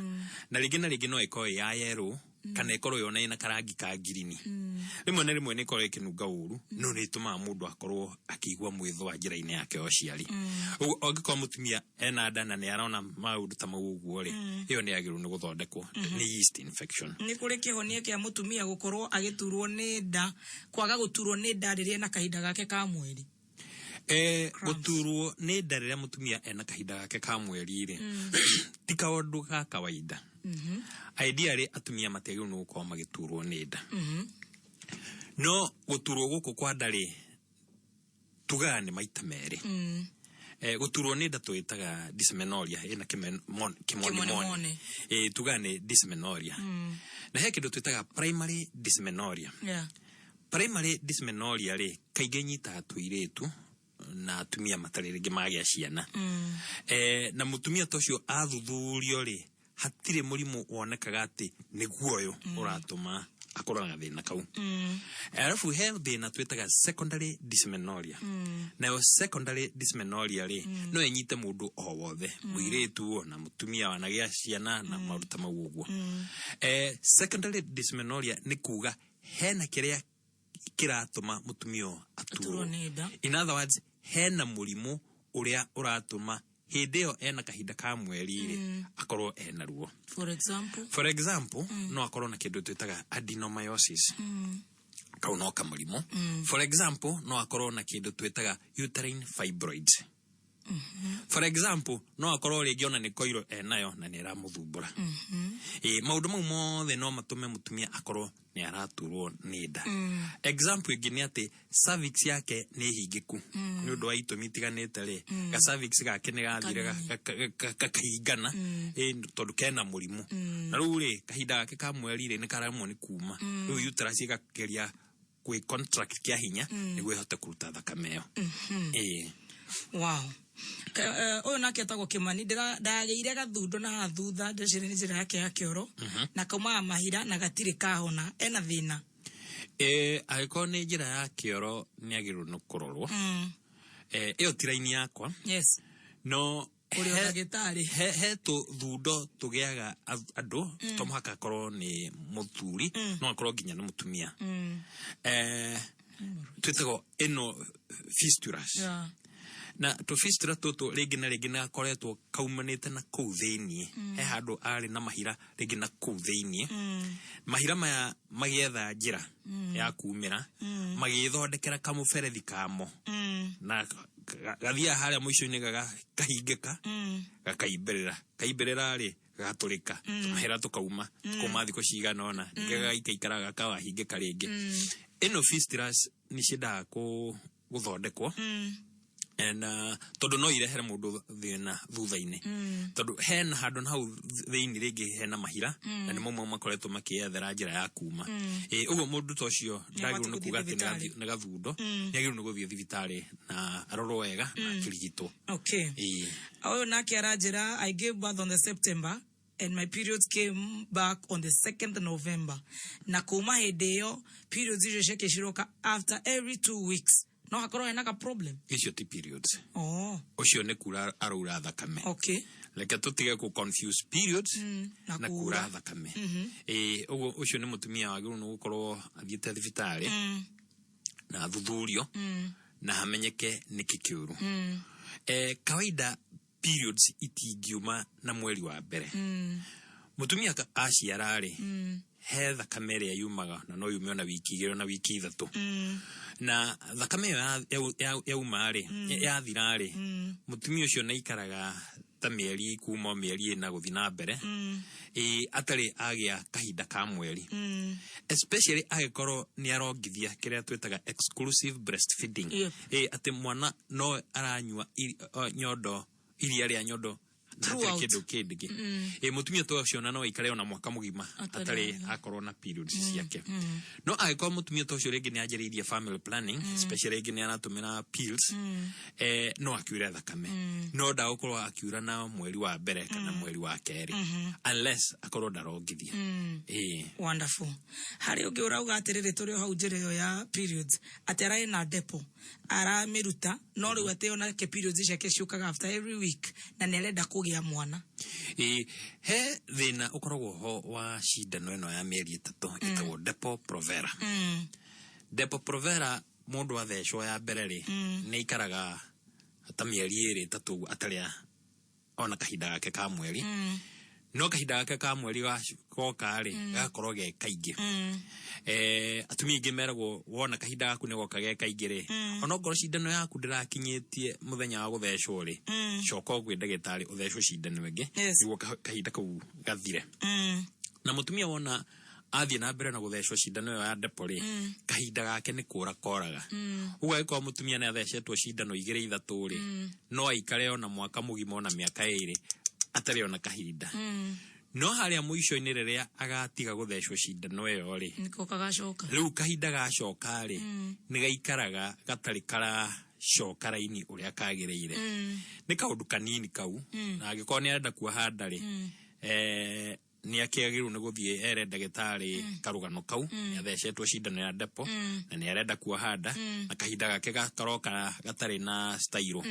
na ringi no iko ya yellow kana ikorwo yona ina karangi ka green rimwe ni ikorwo ikinunga uru no ni ituma mundu akorwo akigwa mwithwa njira-ini yake o ciari ogikorwo mutumia ena nda na ni arona maundu ta mau uguo ri iyo ni agiru ni guthondekwo ni yeast infection. Ni kuri kihonia kia mutumia gukorwo agiturwo ni nda kwaga guturwo ni nda riria na kahinda gake ka mweri? Guturwo ni nda riria mutumia ena kahinda gake ka mweri ri ti kaundu ga kawaida. Ideally atumia matiagirwo no gukorwo magiturwo ni nda no guturwo guku kwa nda ri tugaga ni maita meri. Guturwo ni nda twitaga dysmenorrhea ina kimoni tugaga ni dysmenorrhea na he kindu twitaga primary dysmenorrhea. Primary dysmenorrhea ri kainge nyitaga tuiretu na atumia matari ringi magia ciana na mutumia tocio athuthurio ri hatire murimu wonekaga ati ni guoyo uratuma akorwo na thina kau alafu he thina twitaga secondary dysmenorrhea na secondary dysmenorrhea ri no enyite mundu o wothe muiretu na mutumia wanagia ciana na maruta mau uguo secondary dysmenorrhea ni kuga hena kiria kiratuma mutumio aturwo. In other words hena murimu uria uratuma hindi yo ena kahinda ka mweri ri akorwo ena ruo. For example no akorwo na kindu twitaga adenomyosis kau no kamurimu. For example no akorwo na kindu twitaga uterine fibroids. For example no akorwo ringi ona ni koiro enayo na ni ramuthumbura maundu mau mothe no matume mutumia akorwo ni araturwo ni nda. Example ingi ni ati cervix yake ni hingiku ni undu wa itumi tiganite ri ga cervix gake ni gathire kakahingana tondu kena murimu na riu ri kahinda gake ka mweri ri ni karamwo ni kuma riu uterus igakeria kwi contract kia hinya niguo ihote kuruta thakame yo. Wow. Oyo nake etagwo Kimani ndageire gathundo na thutha ndecire ni njira yake ya kioro na kauma mahira na gatire kahona ena thina. Agiko ni njira ya kioro ni agiru no kurorwo iyo tiraini yakwa. Yes. No uri ndagitari he tu thundo tugiaga andu tomuhaka korwo ni muthuri no akorwo nginya ni mutumia twitago eno fistulas na to fistula toto ringi na ringi na koretwo kaumanite na kuu thiini he handu ari na mahira ringi na kuu thiini mahira maya magietha njira ya kumira magithondekera kamuberethi kamo na gathia haria muico-ini kahingika gakaimbirira ri gaturika mahira tukauma kuma thiko cigana ona gagaikara gakawahingika ringi ino fistulas ni ciendaga guthondekwo and tondu no irehere mundu thina thutha-ini tondu hena handu hau thiini ringi hena mahira na nimo makoretwo makiethera njira ya kuma uguo mundu tocio ndagirwo ni kuga ati na gathundo niagirwo ni guthie thibitari na arorwo wega na kirigitwo. Okay, oyo nake aranjira I gave birth on the September and my periods came back on the 2nd November. Na kuma hedeyo periods ijo sheke shiroka after every 2 weeks. No hakoro ena ka problem. Icio ti periods. Ucio ne kura arura thakame. Okay. Leke tutige ku confuse periods na kura thakame. Uguo ucio ne mutumia wagiru no gukorwo athiete thibitari na thuthurio na hamenyeke niki kiuru. Kawaida periods itingiuma na mweri wa mbere. Mutumia aciara ri he thakame ĩrĩa yumaga na no yume ona wiki 2 na wiki 3 na thakame yauma ri yathira ri mutumia ucio na ikaraga ta mĩeri kuma mĩeri 4 guthi na mbere atari agia kahinda ka mweri especially agikorwo ni arongithia kiria twetaga exclusive breastfeeding ati mwana no aranyua nyondo iria ria nyondo kido kidigi mutumia to aciona no ikare ona mwaka mugima atari akorwo na periods ciake no agiko mutumia to cio ringi ni ajiririe family planning especially ringi ni anatumira pills no akiura thakame no da ukorwo akiura na mweri wa mbere kana mweri wa keri unless akorwo darongithia wonderful. Hari ugi urauga atiriri turi hau njire yo ya periods atera na depo ara miruta no riu ate ona ke periods ciake ciukaga after every week na nerenda kugia mwana he thina ukoragwo ho wa shindano eno ya mieri 3 itagwo depo provera. Depo provera mundu athecwo ya mbere ri ni ikaraga ata mieri 3 ataria ona kahinda gake ka mweri no kahinda gake ka mweri goka ri gakorwo ge kaingi atumia ingi meragwo wona kahinda gaku ni goka ge kaingi ri ona ngoro shindano yaku ndirakinyitie muthenya wa guthecwo ri coka gwi ndagitari uthecwo shindano ingi niguo kahinda kau gathire na mutumia wona athie na mbere na guthecwo shindano ya depo ri kahinda gake ni kura koraga uga iko mutumia ni athecetwo shindano 2-3 ri no aikare ona mwaka mugima ona miaka 2 atari ona kahinda no haria muico-ini riria agatiga guthecwo shindano iyo ri niko kagacoka riu kahinda gacoka ri ni gaikaraga gatari kara coka raini uria kagiriire ni kaundu kanini kau na agiko ni arenda kuhanda ri ni akiagiru ni guthie ere ndagitari karugano kau yathecetwo shindano ya depo na ni arenda kuhanda na kahinda gake gakaroka gatari na stairo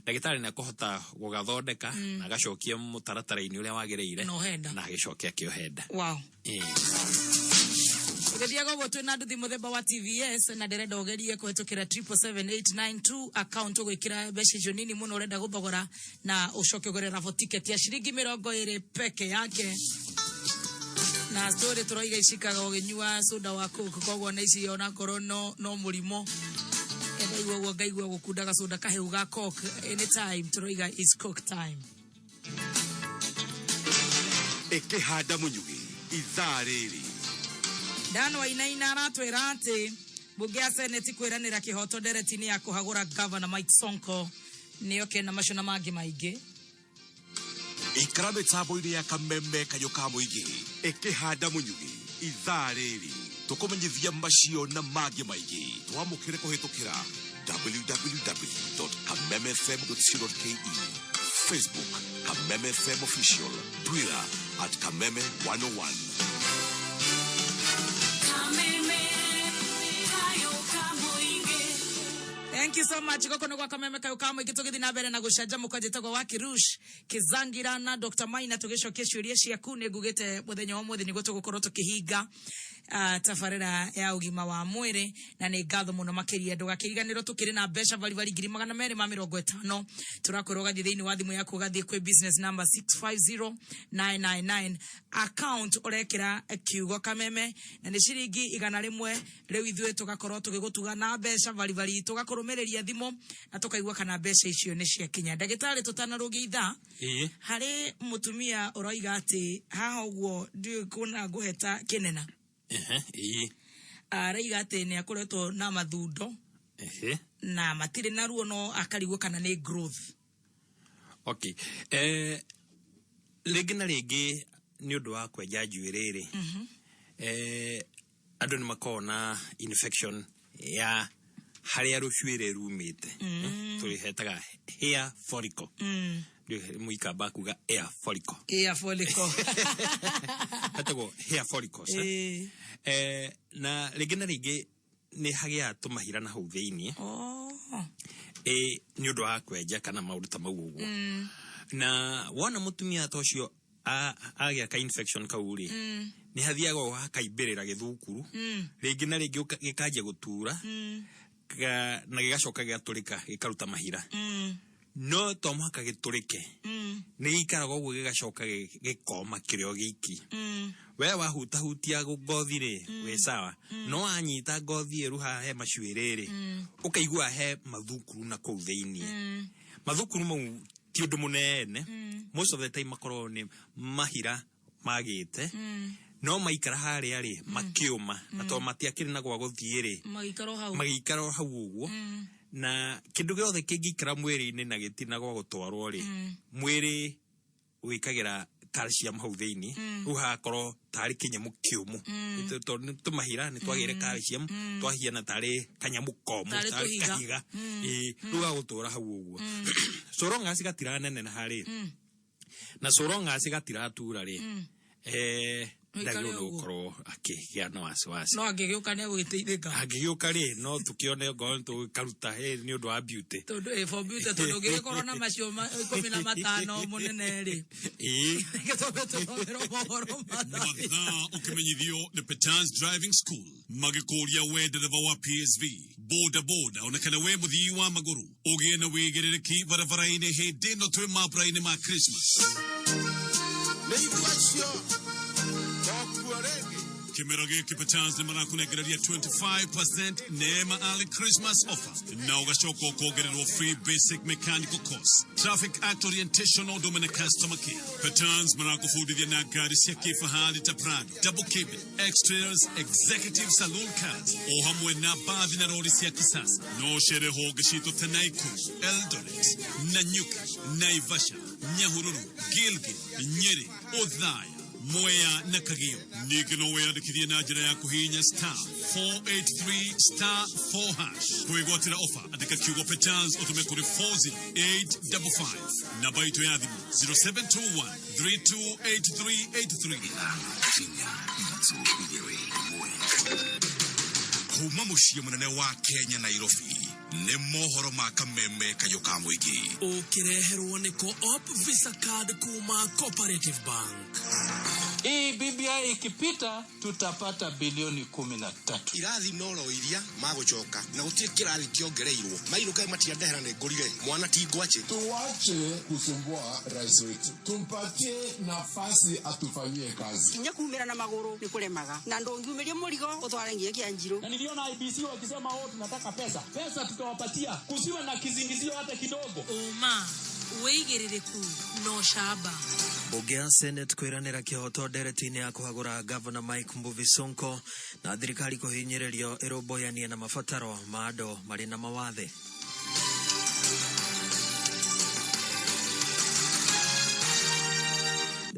ndagitari ni kuhota gugathondeka na gacokia mutaratara-ini uria wagiriire na agicokia kiohenda. Wow. Ugedia gogo twina nduthi muthemba wa TVS na ndirenda ugerie kuhetukira 77892 account gwikira mbeca cio nini muno urenda guthogora na ucoke ugurira vo ticket ya shiringi 20 peke yake na story turoiga icikaga uginyua soda wako kogwo na ici ona koro no murimo enda iwo ngaigwa gukundaga soda kaheu ga coke anytime turoiga is coke time ekehanda munyugi ithariri Dano Wainaina aratwira ati bunge ya seneti kwiranira kihoto nderetini ya kuhagura governor Mike Sonko niyo kena macona mangi maingi ikara mitambo-ini ya kameme kanyo ka muingi ekehanda munyugi ithariri tukumenyithia macio na mangi maingi twamukire kuhitukira www.kamemefm.co.ke Facebook Kameme FM Official, Twitter @Kameme101. Thank you so much. Goko kwa Kameme kayo kamo igitugithi na mbere na gucanja mukajitagwo wa Kirush Kizangirana Dr. Maina tugicokia ciuria ciaku ni ngugite muthenya wa muthi nigo tugukorwo tukihinga tafarira ya ugima wa mwiri na ni ngatho muno makiria ndugakiriganirwo tukiri na mbeca bari 250 turakorwo gathi thiini wa thimu yaku gathi kwi business number 650999 account urekira kiugo Kameme na ni ciringi 100 riu ithwe tugakorwo tugigutuga na mbeca bari tugakurumireria thimu na tukaigwa kana mbeca icio ni cia kinya ndagitari tutanarugia itha hari mutumia uroiga ati haha uguo ndi kuna nguheta kinena araiga ati ni akoretwo na mathundo na matire na ruo no akarigwo kana nĩ growth. Okay. Rĩngĩ na rĩngĩ nĩ ũndũ wa kwenja njuĩrĩ andũ nĩ makona infection ya harĩa rũcuĩrĩ rumĩte tũrĩhetaga hair follicle. Mũikamba kuga hair follicle. Hair follicle. Hetagwo hair follicles. Na rĩngĩ na rĩngĩ nĩ hagĩa tũmahira na hau thĩinĩ. Nĩ ũndũ wa kwenja kana maũndũ ta mau ũguo. Na wona mũtumia ta ũcio agĩa ka infection kau rĩ, nĩ hathiaga hakaimbĩrĩra gĩthukuru, rĩngĩ na rĩngĩ gĩkanjia gũtura na gĩgacoka gĩgatũrĩka gĩkaruta mahira. No to mũhaka gĩtũrĩke, nĩ gĩikaraga ũguo gĩgacoka gĩkoma kĩrĩ o gĩiki. We wahutahutia ngothi rĩ, we sawa, no anyita ngothi ĩru haha he macuĩrĩ rĩ, ũkaigua he mathukuru na kũu thĩinĩ. Mathukuru mau ti ũndũ mũnene, most of the time makorwo nĩ mahira magĩte, no maikara harĩa rĩ makĩũma, na to matiakĩrĩ na gwa gũthiĩ rĩ, magĩikara hau ũguo. Na kĩndũ gĩothe kĩngĩikara mwĩrĩ-inĩ na gĩtina gwa gũtwarwo rĩ, mwĩrĩ wĩkagĩra calcium hau thĩinĩ, rĩu hagakorwo tarĩ kĩnyamũ kĩũmũ. Tondũ tũmahira nĩ twagĩire calcium, twahiana tarĩ kanyamũ komũ, tarĩ kahiga, rĩu gagũtũra hau ũguo. So long as gatiraneneha harĩ, na so long as gatiratura rĩ, ndagĩrĩirwo nĩ gũkorwo akĩgĩa na wasiwasi. No angĩgĩũka nĩ egũgĩteithĩka. Angĩgĩũka rĩ, no tũkĩone ngoro tũkaruta nĩ ũndũ wa beauty. Tondũ for beauty tondũ ũngĩgĩkorwo na macio 15 mũnene rĩ. Mathaa ũkĩmenyithio nĩ Petans Driving School magĩkũria we ndereba wa PSV, boda boda ona kana we mũthii wa magũrũ, ũgĩe na wĩigĩrĩrĩki barabara-inĩ hĩndĩ ĩno twĩ mambura-inĩ ma Christmas. Kĩmera gĩkĩ Petans nĩ marakũnengereria 25% Neema Early Christmas offer, na ũgacoka ũkongererwo free basic mechanical course, traffic act orientation o ũndũme na customer care. Petans marakũbundithia na ngari cia kĩfahari ta Prado, double cabin, extras, executive saloon cars, o hamwe na bathi na rori cia kisasa. No sherehe ũngĩcitwo ta Naikuru, Eldoret, Nanyuki, Naivasha, Nyahururu, Gilgil, Nyeri, Othaya, Mwea na Kagio. Ningĩ no wĩyandĩkithie na njĩra ya kũhihinya *483*4# kwĩgwatĩra ofa. Andĩka kiugo Petans ũtũme kũrĩ 40855. Namba itũ ya thimũ 0721328383. Kuma mũciĩ mũnene wa Kenya, Nairobi, nĩ mohoro ma kameme kayo ka mũingĩ. Ũkĩreherwo nĩ Co-op Visa Card kuma Cooperative Bank. Hii BBI ikipita tutapata bilioni 13. Irathi noro iria magocoka na gũtirĩ kĩrathi kĩongereirwo. Mainũka matiandehera nĩ ngorire mwana ti ngwache. Tuache kusumbua rais wetu, tumpatie nafasi atufanyie kazi. Kinya kumira na maguru ni kulemaga na ndongiumiria murigo utware ngiye kianjiro. Na niliona IBC wakisema wao tunataka pesa tutawapatia, kusiwe na kizingizio hata kidogo. Wĩigĩrĩrĩku no shamba. Bunge ya Senate kwĩranĩra kĩhoto ndereti-inĩ ya kũhagũra Governor Mike Mbuvi Sonko na thirikari kũhinyĩrĩrio ĩrũmbũyanie na mabataro ma andũ marĩ na mawathe.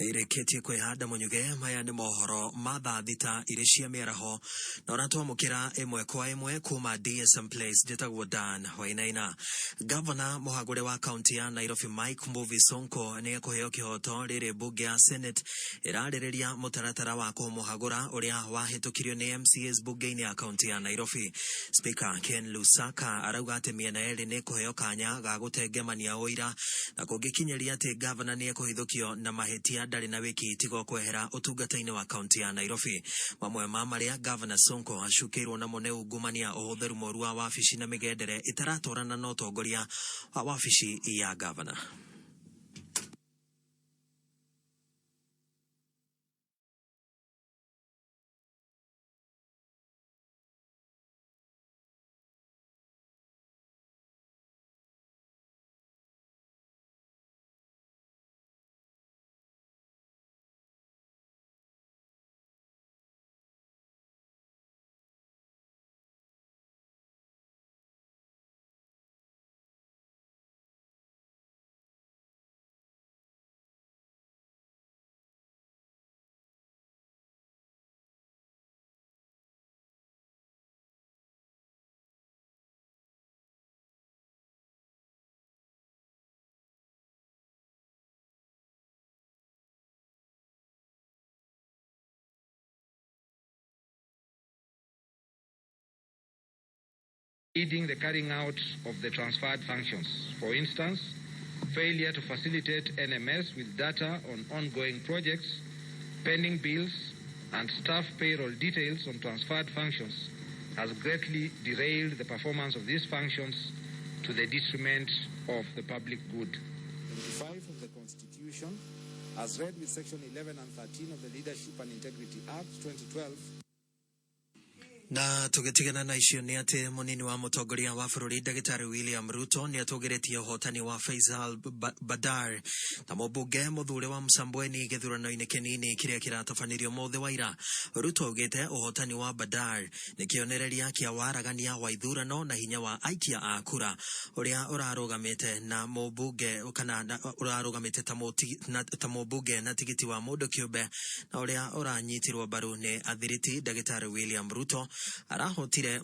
Nĩirĩkĩtie kwĩhanda mũnyuge. Maya nĩ mohoro ma thaa thita irĩ cia mĩaraho, na ũratwamũkĩra ĩmwe kwa ĩmwe kuma DSM Place. Njĩtagwo Dan Wainaina. Governor mũhagũre wa kaunti ya Nairobi Mike Mbuvi Sonko nĩ ekũheo kĩhoto rĩrĩ bunge ya Senate ĩrarĩrĩria mũtaratara wa kũmũhagũra ũrĩa wahĩtũkirio nĩ MCAs bunge-inĩ ya kaunti ya Nairobi. Speaker Ken Lusaka arauga atĩ mĩena yerĩ nĩ ekũheo kanya ga gũtengemania ũira na kũngĩkinyĩria atĩ governor nĩ ekũhithũkio na mahĩtia ndarĩ na wiki tigo kwehera ũtungata-inĩ wa kaunti ya Nairobi. Mamwe ma marĩa Governor Sonko acukĩirwo namo nĩ ungumania, ũhũthĩri mũru wa wabici na mĩgendere ĩtaratwarana na ũtongoria wa wabici ya governor. Leading the carrying out of the transferred functions. For instance, failure to facilitate NMS with data on ongoing projects, pending bills, and staff payroll details on transferred functions has greatly derailed the performance of these functions to the detriment of the public good. 25 of the Constitution, as read with Section 11 and 13 of the Leadership and Integrity Act 2012. Na tugitigana na icio ni ati munini wa mutongoria wa bururi Dagitari William Ruto ni atugeretie uhotani wa Faisal Badar na mubunge muthure wa Msambweni githurano-ini kinini kiria kiratafanirio mothe waira. Ruto augite uhotani wa Badar ni kionereria kia waragania wa ithurano na hinya wa aikia a kura uria urarugamite na mubunge kana urarugamite ta mubunge na tigiti wa mundu kiumbe na uria uranyitirwo baru ni athiriti Dagitari William Ruto arahotire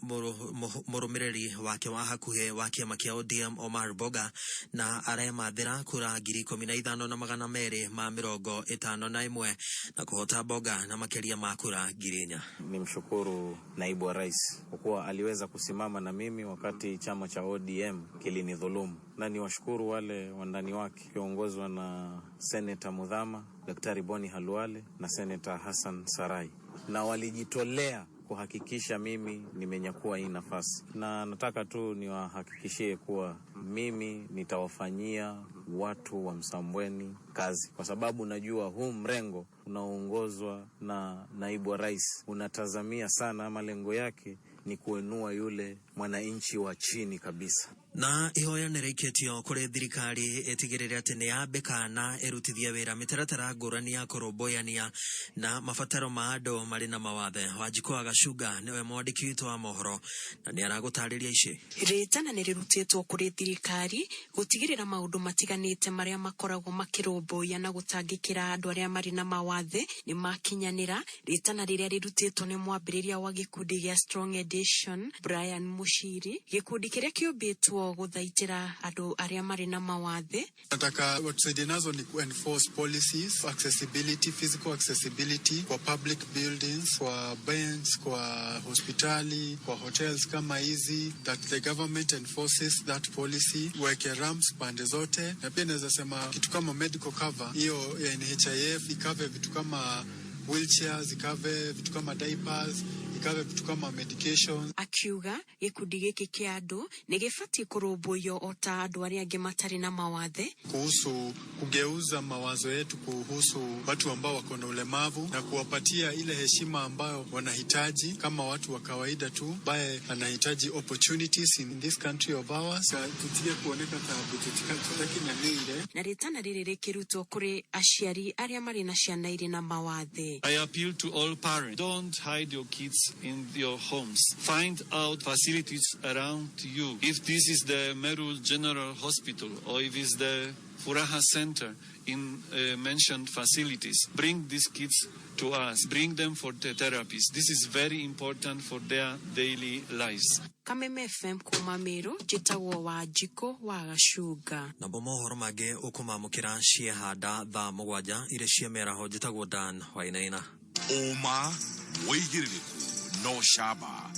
murumiriri wake wa hakuhe wa kiama kia ODM Omar Boga na aremathira kura 15,251 na kuhota Boga na makeria makura 4,000. Nimshukuru naibu wa rais kwa kuwa aliweza kusimama na mimi wakati chama cha ODM kilinidhulumu, na niwashukuru wale wandani wake kiongozwa na Senator Mudhama, Daktari Boni Halwale na Senator Hassan Sarai, na walijitolea kuhakikisha mimi nimenyakua hii nafasi. Na nataka tu niwahakikishie kuwa mimi nitawafanyia watu wa Msambweni kazi, kwa sababu najua huu mrengo unaoongozwa na naibu wa rais unatazamia sana, malengo yake ni kuinua yule mwananchi wa chini kabisa. Na ihoya nireiketio kuri thirikari etigirire ati ni yambika na erutithia wira mitaratara ngurani ya kurumboyania na mabataro ma andu mari na mawathe. Wanjikũ Gacuga niwe mwandiki witũ wa mohoro na ni aragutariria ici. Ritana ni rirutitwo kuri thirikari gutigirira maundu matiganite maria makoragwo makirumboya na gutangikira andu aria mari na mawathe ni makinyanira. Ritana riria rirutitwo ni mwambiriria wa gikundi gia Strong Edition Brian Mushiri, gikundi kiria kiumbitwo guthaitira andu aria mari na mawathe. Nataka watusaidie nazo ni enforce policies, accessibility, physical accessibility kwa public buildings, kwa banks, kwa hospitali, kwa hotels kama hizi, that the government enforces that policy, weke ramps pande zote. Na pia naweza sema kitu kama medical cover, hiyo ya NHIF ikave vitu kama wheelchairs, ikave vitu kama diapers, ikave vitu kama medication. Akiuga gikundi giki kia andu ni gifati kurumbuyo ota andu aria angi matari na mawathe, kuhusu kugeuza mawazo yetu kuhusu watu ambao wako na ulemavu na kuwapatia ile heshima ambayo wanahitaji kama watu wa kawaida tu, ambaye anahitaji opportunities in this country of ours. Tutige kuoneka na nile na ritana riri rikirutwo kuri aciari aria mari na ciana iri na mawathe. I appeal to all parents, don't hide your kids in your homes. Find out facilities around you. If this is the Meru General Hospital or if it's the Furaha Center in mentioned facilities, bring these kids to us. Bring them for the therapies. This is very important for their daily lives. Kameme FM kuma Meru, jitagwo Wanjikũ wa Gacuga. Na mohoro mangĩ ũkũmamũkĩra ciehanda thaa 7 ire cia mĩaraho. Jitagwo Dan Wainaina. Uma mwĩigĩrĩrĩku no shaba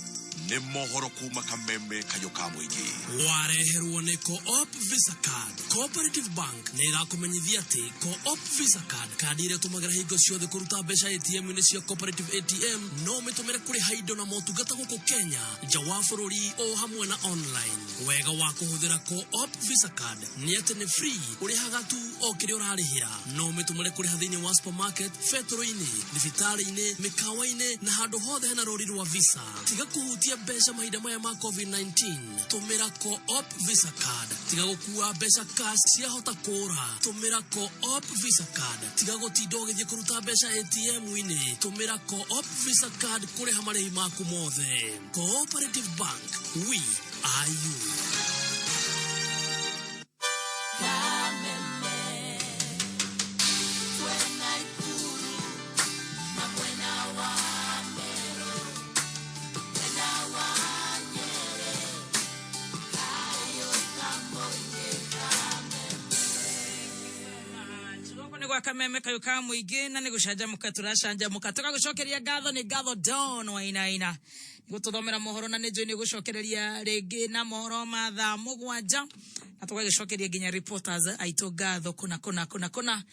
ni mohoro kuma Kameme kayoka mwigi. Wareherwo ni Co-op Visa Card. Cooperative Bank ni irakumenyithia ati Co-op Visa Card kandi ire tumagira hingo ciothe kuruta mbeca ATM ni cia Cooperative ATM no mitumire kuri haindo na motungata guku Kenya nja wa bururi o hamwe na online. Wega wa kuhuthira Co-op Visa Card ni ati ni free, urihaga tu o kiri urarihira. No mitumire kuri hathini wa supermarket, fetro-ini, thibitari-ini, mikawa-ini na handu hothe hena rori rwa Visa. Tiga kuhutia mbeca mahinda maya ma COVID-19, tumira Co-op Visa Card. Tiga gukua mbeca cash ciahota kura, tumira Co-op Visa Card. Tiga gutinda ugithie kuruta mbeca ATM-ini, tumira Co-op Visa Card kuriha marihi maku mothe. Cooperative Bank, we are you. wa kameme kayuka muigi na ni gucanjamuka turacanjamuka tugagucokeria ngatho ni ngatho Don Wainaina gututhomera mohoro na ni njui gucokereria ringi na mohoro ma thaa 7 na tugagicokeria nginya reporters aito ngatho kuna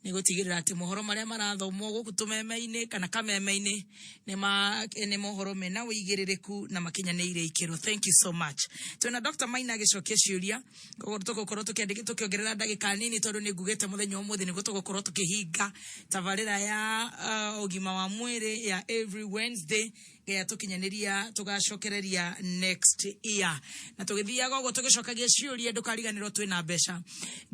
ni gutigirira ati mohoro maria marathomwo guku tumeme-ini kana kameme-ini ni mohoro mena wigiririku na makinyanire ikiro. Thank you so much. Tuna Dr. Maina agicokia ciuria koguo tugukorwo tukiongerera ndagika nini tondu ni ngugite muthenya umuthi ni gutugukorwo tukihinga tabarira ya ugima wa mwiri ya every Wednesday ya tukinyaniria tugacokereria next year na tugithiaga uguo tugicokagia ciuria ndukariganirwo twina mbeca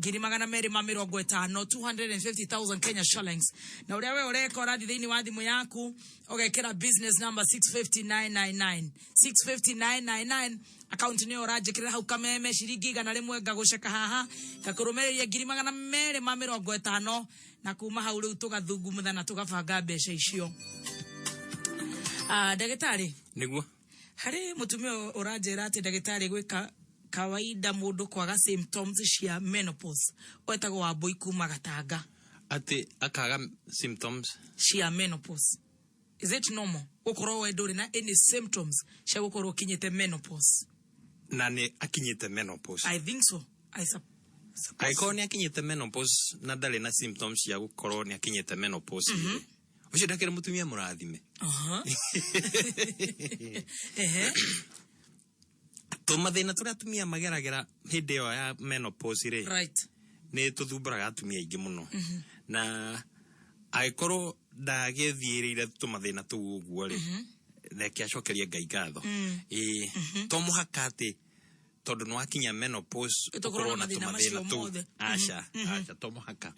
250,000 250,000 Kenya shillings na uria we urekora thiini wa thimu yaku ugekira business number 650999 650999 account ni urajikira hau kameme ciringi 100 ngaguceka haha gakurumereria 250,000 na kuma hau riu tugathungumutha na tugabanga mbeca icio. Dagitari niguo hari mutumia urajira ati dagitari gwika kawaida mundu kwaga symptoms cia menopause wetagwo wambui kuma Gatanga ati akaga symptoms cia menopause. Is it normal ukorwo weduri na any symptoms cia gukorwo kinyite menopause? Na ni akinyite menopause. I think so. Aiko ni akinyite menopause na ndari na symptoms cia gukorwo ni akinyite menopause. Ucio ndakira mutumia murathime. Tumathina turia atumia mageragera hindi yo ya menopause ri. Right. Ni tuthumburaga atumia ingi muno. Na aikorwo ndagethirire tumathina tu uguo ri. Reke acokerie Ngai ngatho. To muhaka ati tondu no akinya menopause tukorwo na tumathina tu. Acha to muhaka.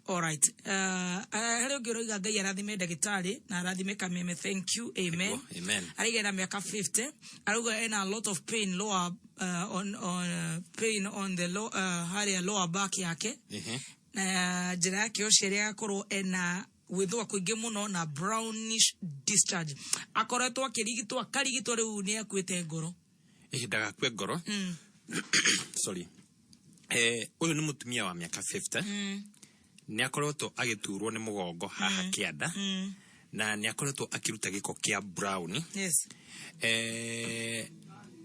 All right. Hello giroiga Ngai arathime ndagitari na arathime kameme. Thank you. Amen. Amen. Arigera miaka 50. Aruga ena a lot of pain lower pain on the lower back yake. Na jira yake osheria korwo ena withwa kuingi muno na brownish discharge. Akoretwo akirigitwo akarigitwo riu ni akwite ngoro. Daga kwe ngoro. Sorry. Uyu ni mutumia wa miaka 50. Ni akoretwo agiturwo ni mugongo haha kianda na ni akoretwo akiruta giko kia brown. Yes.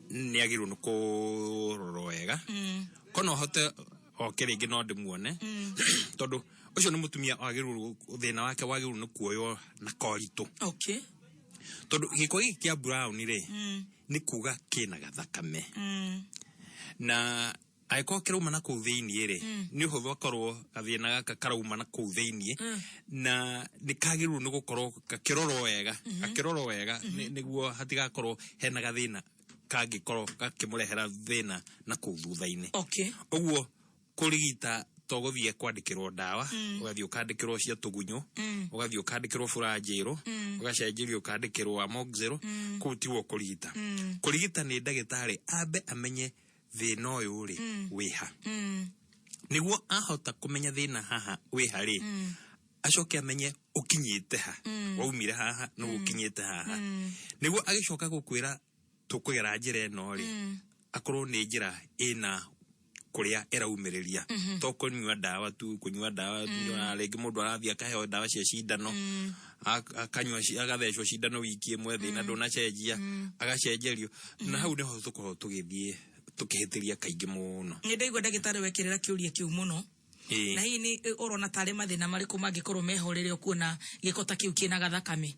Ni agiru no kuroro wega kono hote okiringi no ndimuone tondu ucio ni mutumia agiru thina wake wagiru no kuoyo na korito. Okay. Tondu giko giki kia brown ri ni kuga kina gathakame na aiko kiruma na ku thiini ri ni uhuthu akorwo gathina gaka karauma na ku thiini na ni kagiru ni gukorwo kakiroro wega niguo hatigakorwo hena gathina kangikorwo gakimurehera thina na ku thutha-ini. Okay. Uguo kurigita toguthie kwandikirwo ndawa ugathie ukandikirwo cia tugunyu ugathie ukandikirwo furajiro ugacenjirio ukandikirwo amoxicillin kutiwo kurigita ni ndagitari ambe amenye thina uyu ri wiha niguo ahota kumenya thina haha wiha ri acoke amenye ukinyite ha waumire haha no ukinyite haha niguo agicoka gukwira tukugera njira eno ri akorwo ni njira ina kuria eraumereria to kunywa dawa tu kunywa regi mundu arathia kaheo dawa cia cindano akanywa agathecwo cindano wiki imwe thina ndona cenjia agacenjerio na hau niho tukorwo tugithie tukihitiria kaingi muno. Ni ndaigua ndagitari wekirira kiuria kiu muno. Na hii ni urona tare mathina mariku mangikorwo mehorere okuona gikota kiu kina gathakame.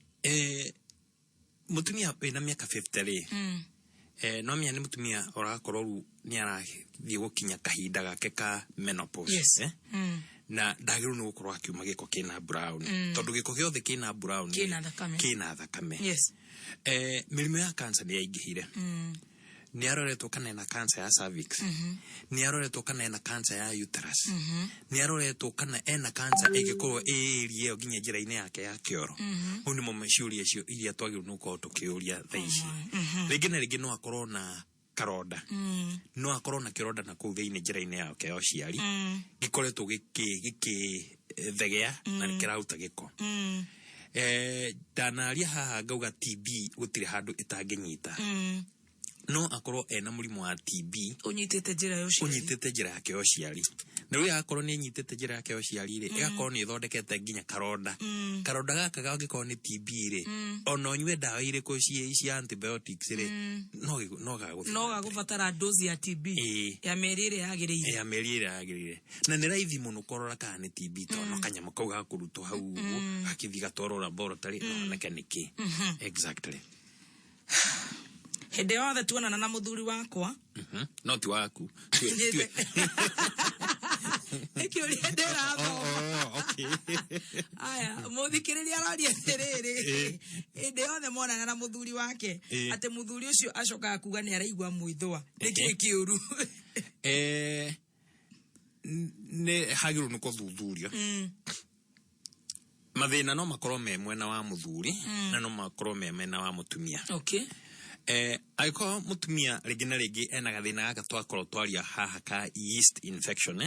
Mutumia wina miaka 50 ri no mia ni mutumia orakorwo ni arathie gukinya kahinda gake ka menopause. Yes. Na ndagiru no gukorwo akiuma giko kina brown tondu giko giothe kina brown kina thakame. Yes. Mirimu ya cancer ni yaingihire. Ni aroretwo kana ena cancer ya cervix. Ni aroretwo kana ena cancer ya uterus. Ni aroretwo kana ena cancer igikorwo area ginya njira-ini yake ya kioro. Uni mo meciuria cio iria twagiru no ko tukiuria thaici. Ringi na ringi no akorwo na karonda. No akorwo na kironda na kuu thiini njira-ini yake ya uciari. Gikoretwo giki thegea na nikirauta giko. Danaria haha ngauga TB gutire handu itanginyita. no akorwo ena mũrimũ wa TB unyitĩte njĩra yake ya ũciari na rĩu akorwo nĩ nyitĩte njĩra yake ya ũciari rĩ ĩgakorwo nĩ ĩthondekete nginya karonda gaka gangĩkorwo nĩ TB rĩ ona ũnyue ndawa irĩkũ cia antibiotics rĩ no gagũbatara dozi ya TB ya mĩeri ĩrĩa yagĩrĩire na nĩ raithi mũno kũrora kana nĩ TB tondũ kanyamũ kau gakũrutwo hau ũguo gakĩthiĩ gatwarwo laboratory oneke nĩkĩ exactly. Hĩndĩ yothe tuonana na mũthuri wakwa no ti waku Ekĩũria ndĩrathoma aya mũthikĩrĩria aroria atĩrĩrĩ hĩndĩ yothe monana na mũthuri wake atĩ mũthuri ũcio acokaga kuga nĩ araigua mwĩthũa nĩkĩ kĩũru nĩ hagĩrĩirwo nĩ kũthuthurio mathĩna no makorwo me mwena wa mũthuri na no makorwo me mwena wa mũtumia aiko mutumia rĩngĩ na rĩngĩ ena gathĩna gaka twakorwo twaria haha ka yeast infection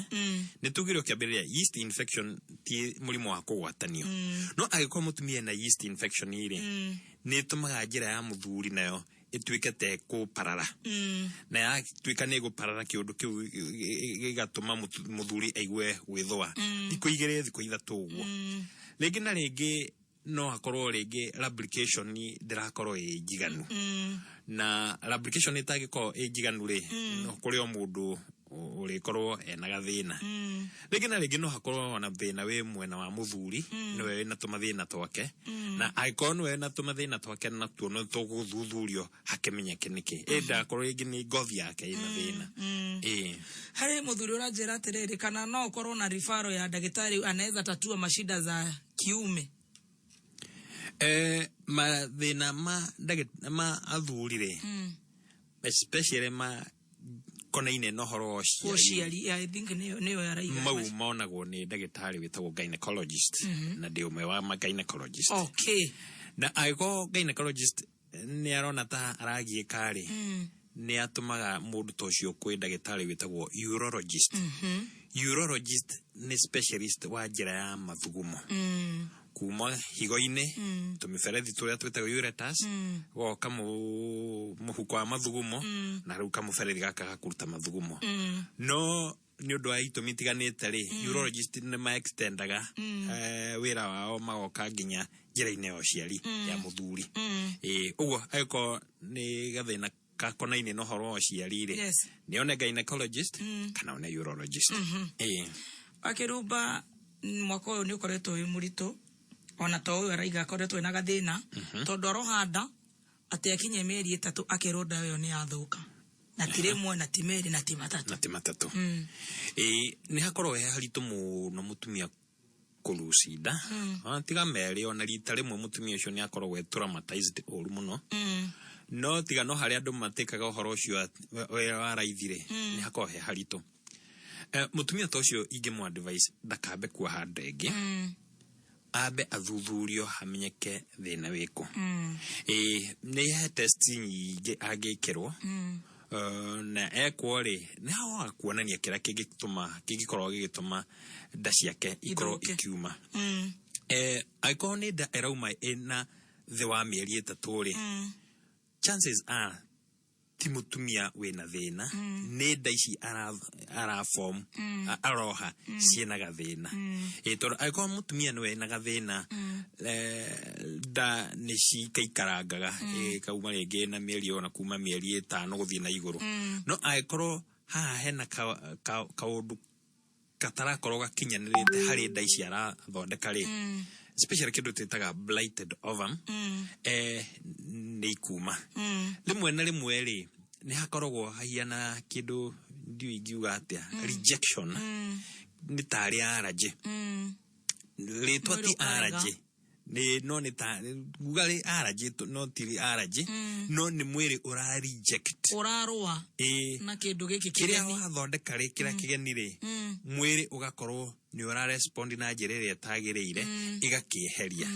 nĩ tugire ũkĩambĩrĩria yeast infection ti mũrimũ wa kũgwatanio no agĩkorwo mutumia ena yeast infection ĩrĩ nĩ ĩtũmaga njĩra ya mũthuri nayo ĩtuĩke ta kũparara na yatuĩka nĩ gũparara kĩũndũ kĩu gĩgatũma mũthuri aigue gwĩthũa thikũ igĩrĩ thikũ ithatũ ũguo rĩngĩ na rĩngĩ no akorwo rĩngĩ lubrication ndĩrakorwo ĩ njiganu na lubrication ĩtangĩkorwo ĩ njiganu rĩ no kũrĩ o mũndũ ũrĩkorwo ena gathĩna rĩngĩ na rĩngĩ no hakorwo na thĩna wĩ mwena wa mũthuri nĩwe wĩna tũmathĩna twake na angĩkorwo nĩwe wĩna tũmathĩna twake natuo no tũgũthuthurio hakĩmenyeke nĩkĩ ndakorwo rĩngĩ nĩ ngothi yake ĩna thĩna harĩ mũthuri ũranjĩra atĩrĩrĩ kana no ũkorwo na referral ya ndagĩtarĩ anaweza tatua mashida za kiume mathĩna ma athuri rĩ especially konaine no horo ũciari I think nĩyo yaraiga mau monagwo nĩ ndagĩtarĩ wĩtagwo gynecologist na ndĩ ũmwe wa gynecologist na agĩkorwo gynecologist nĩ arona ta aragiĩka rĩ nĩ atũmaga mũndũ ta ũcio kwĩ ndagĩtarĩ wĩtagwo urologist urologist nĩ specialist wa njĩra ya mathugumo kuma higo-inĩ tũmĩberethi tũrĩa twĩtagwo ureters goka mũhuko wa mathugumo na rĩu kamũberethi gaka gakũruta mathugumo no nĩ ũndũ wa itũmi itiganĩte rĩ urologist nĩ ma-extendaga wĩra wao magoka nginya njĩra-inĩ ya ũciari ya mũthuri ũguo agĩkorwo nĩ gathĩna kakonaine no horo wa ũciari rĩ nĩ one gynecologist kana one urologist Akĩrumba mwaka ũyũ nĩ ũkoretwo wĩ mũritũ ona to ũyũ araiga akoretwo ena gathĩna tondũ arohanda atĩ akinye mĩeri 3 akerwo ndawa ĩyo nĩ yathũka na ti rĩmwe na ti merĩ na ti matatũ nĩ hakorwo he haritũ mũno mũtumia kũrucinda tiga merĩ ona rita rĩmwe mũtumia ũcio nĩ akoragwo traumatized ũru mũno no tiga no harĩa andũ matĩkaga ũhoro ũcio wa raithire nĩ hakorwo he haritũ mũtumia ta ũcio ingĩmũ advice ndakambe kuoha ndenge ambe athuthurio hamenyeke thĩna wĩkũ nĩ he test nyingĩ angĩkĩrwo na ekwo rĩ nĩ hawa kuonania kĩrĩa kĩngĩkorwo gĩgĩtũma nda ciake ikorwo ikiuma angĩkorwo nĩ nda ĩrauma ĩna thĩ wa mĩeri 3 rĩ chances are ti mũtumia wĩna thĩna nĩ nda ici araform aroha ciĩna gathĩna tondũ angĩkorwo mũtumia nĩwe ena gathĩna nda nĩ cikaikarangaga kauma rĩngĩ na mĩeri ona kuma mĩeri 5 gũthiĩ na igũrũ no angĩkorwo haha hena kaũndũ katarakorwo gakinyanĩrĩte harĩ nda ici arathondeka rĩ especially kĩndũ twĩtaga blighted ovum nĩ ikuma rĩmwe na rĩmwe rĩ nĩ hakoragwo hahiana kĩndũ ndiũ ingiuga atĩa rejection nĩ tarĩ allergy rĩtwa ti allergy no nĩ ta gugarĩ allergy no ti allergy no nĩ mwĩrĩ ũra reject ũrarũa na kĩndũ gĩkĩ kĩrĩa wathondeka rĩ kĩrĩa kĩgeni rĩ mwĩrĩ ũgakorwo nĩ ũra respond na njĩra ĩrĩa ĩtagĩrĩire ĩgakĩeheria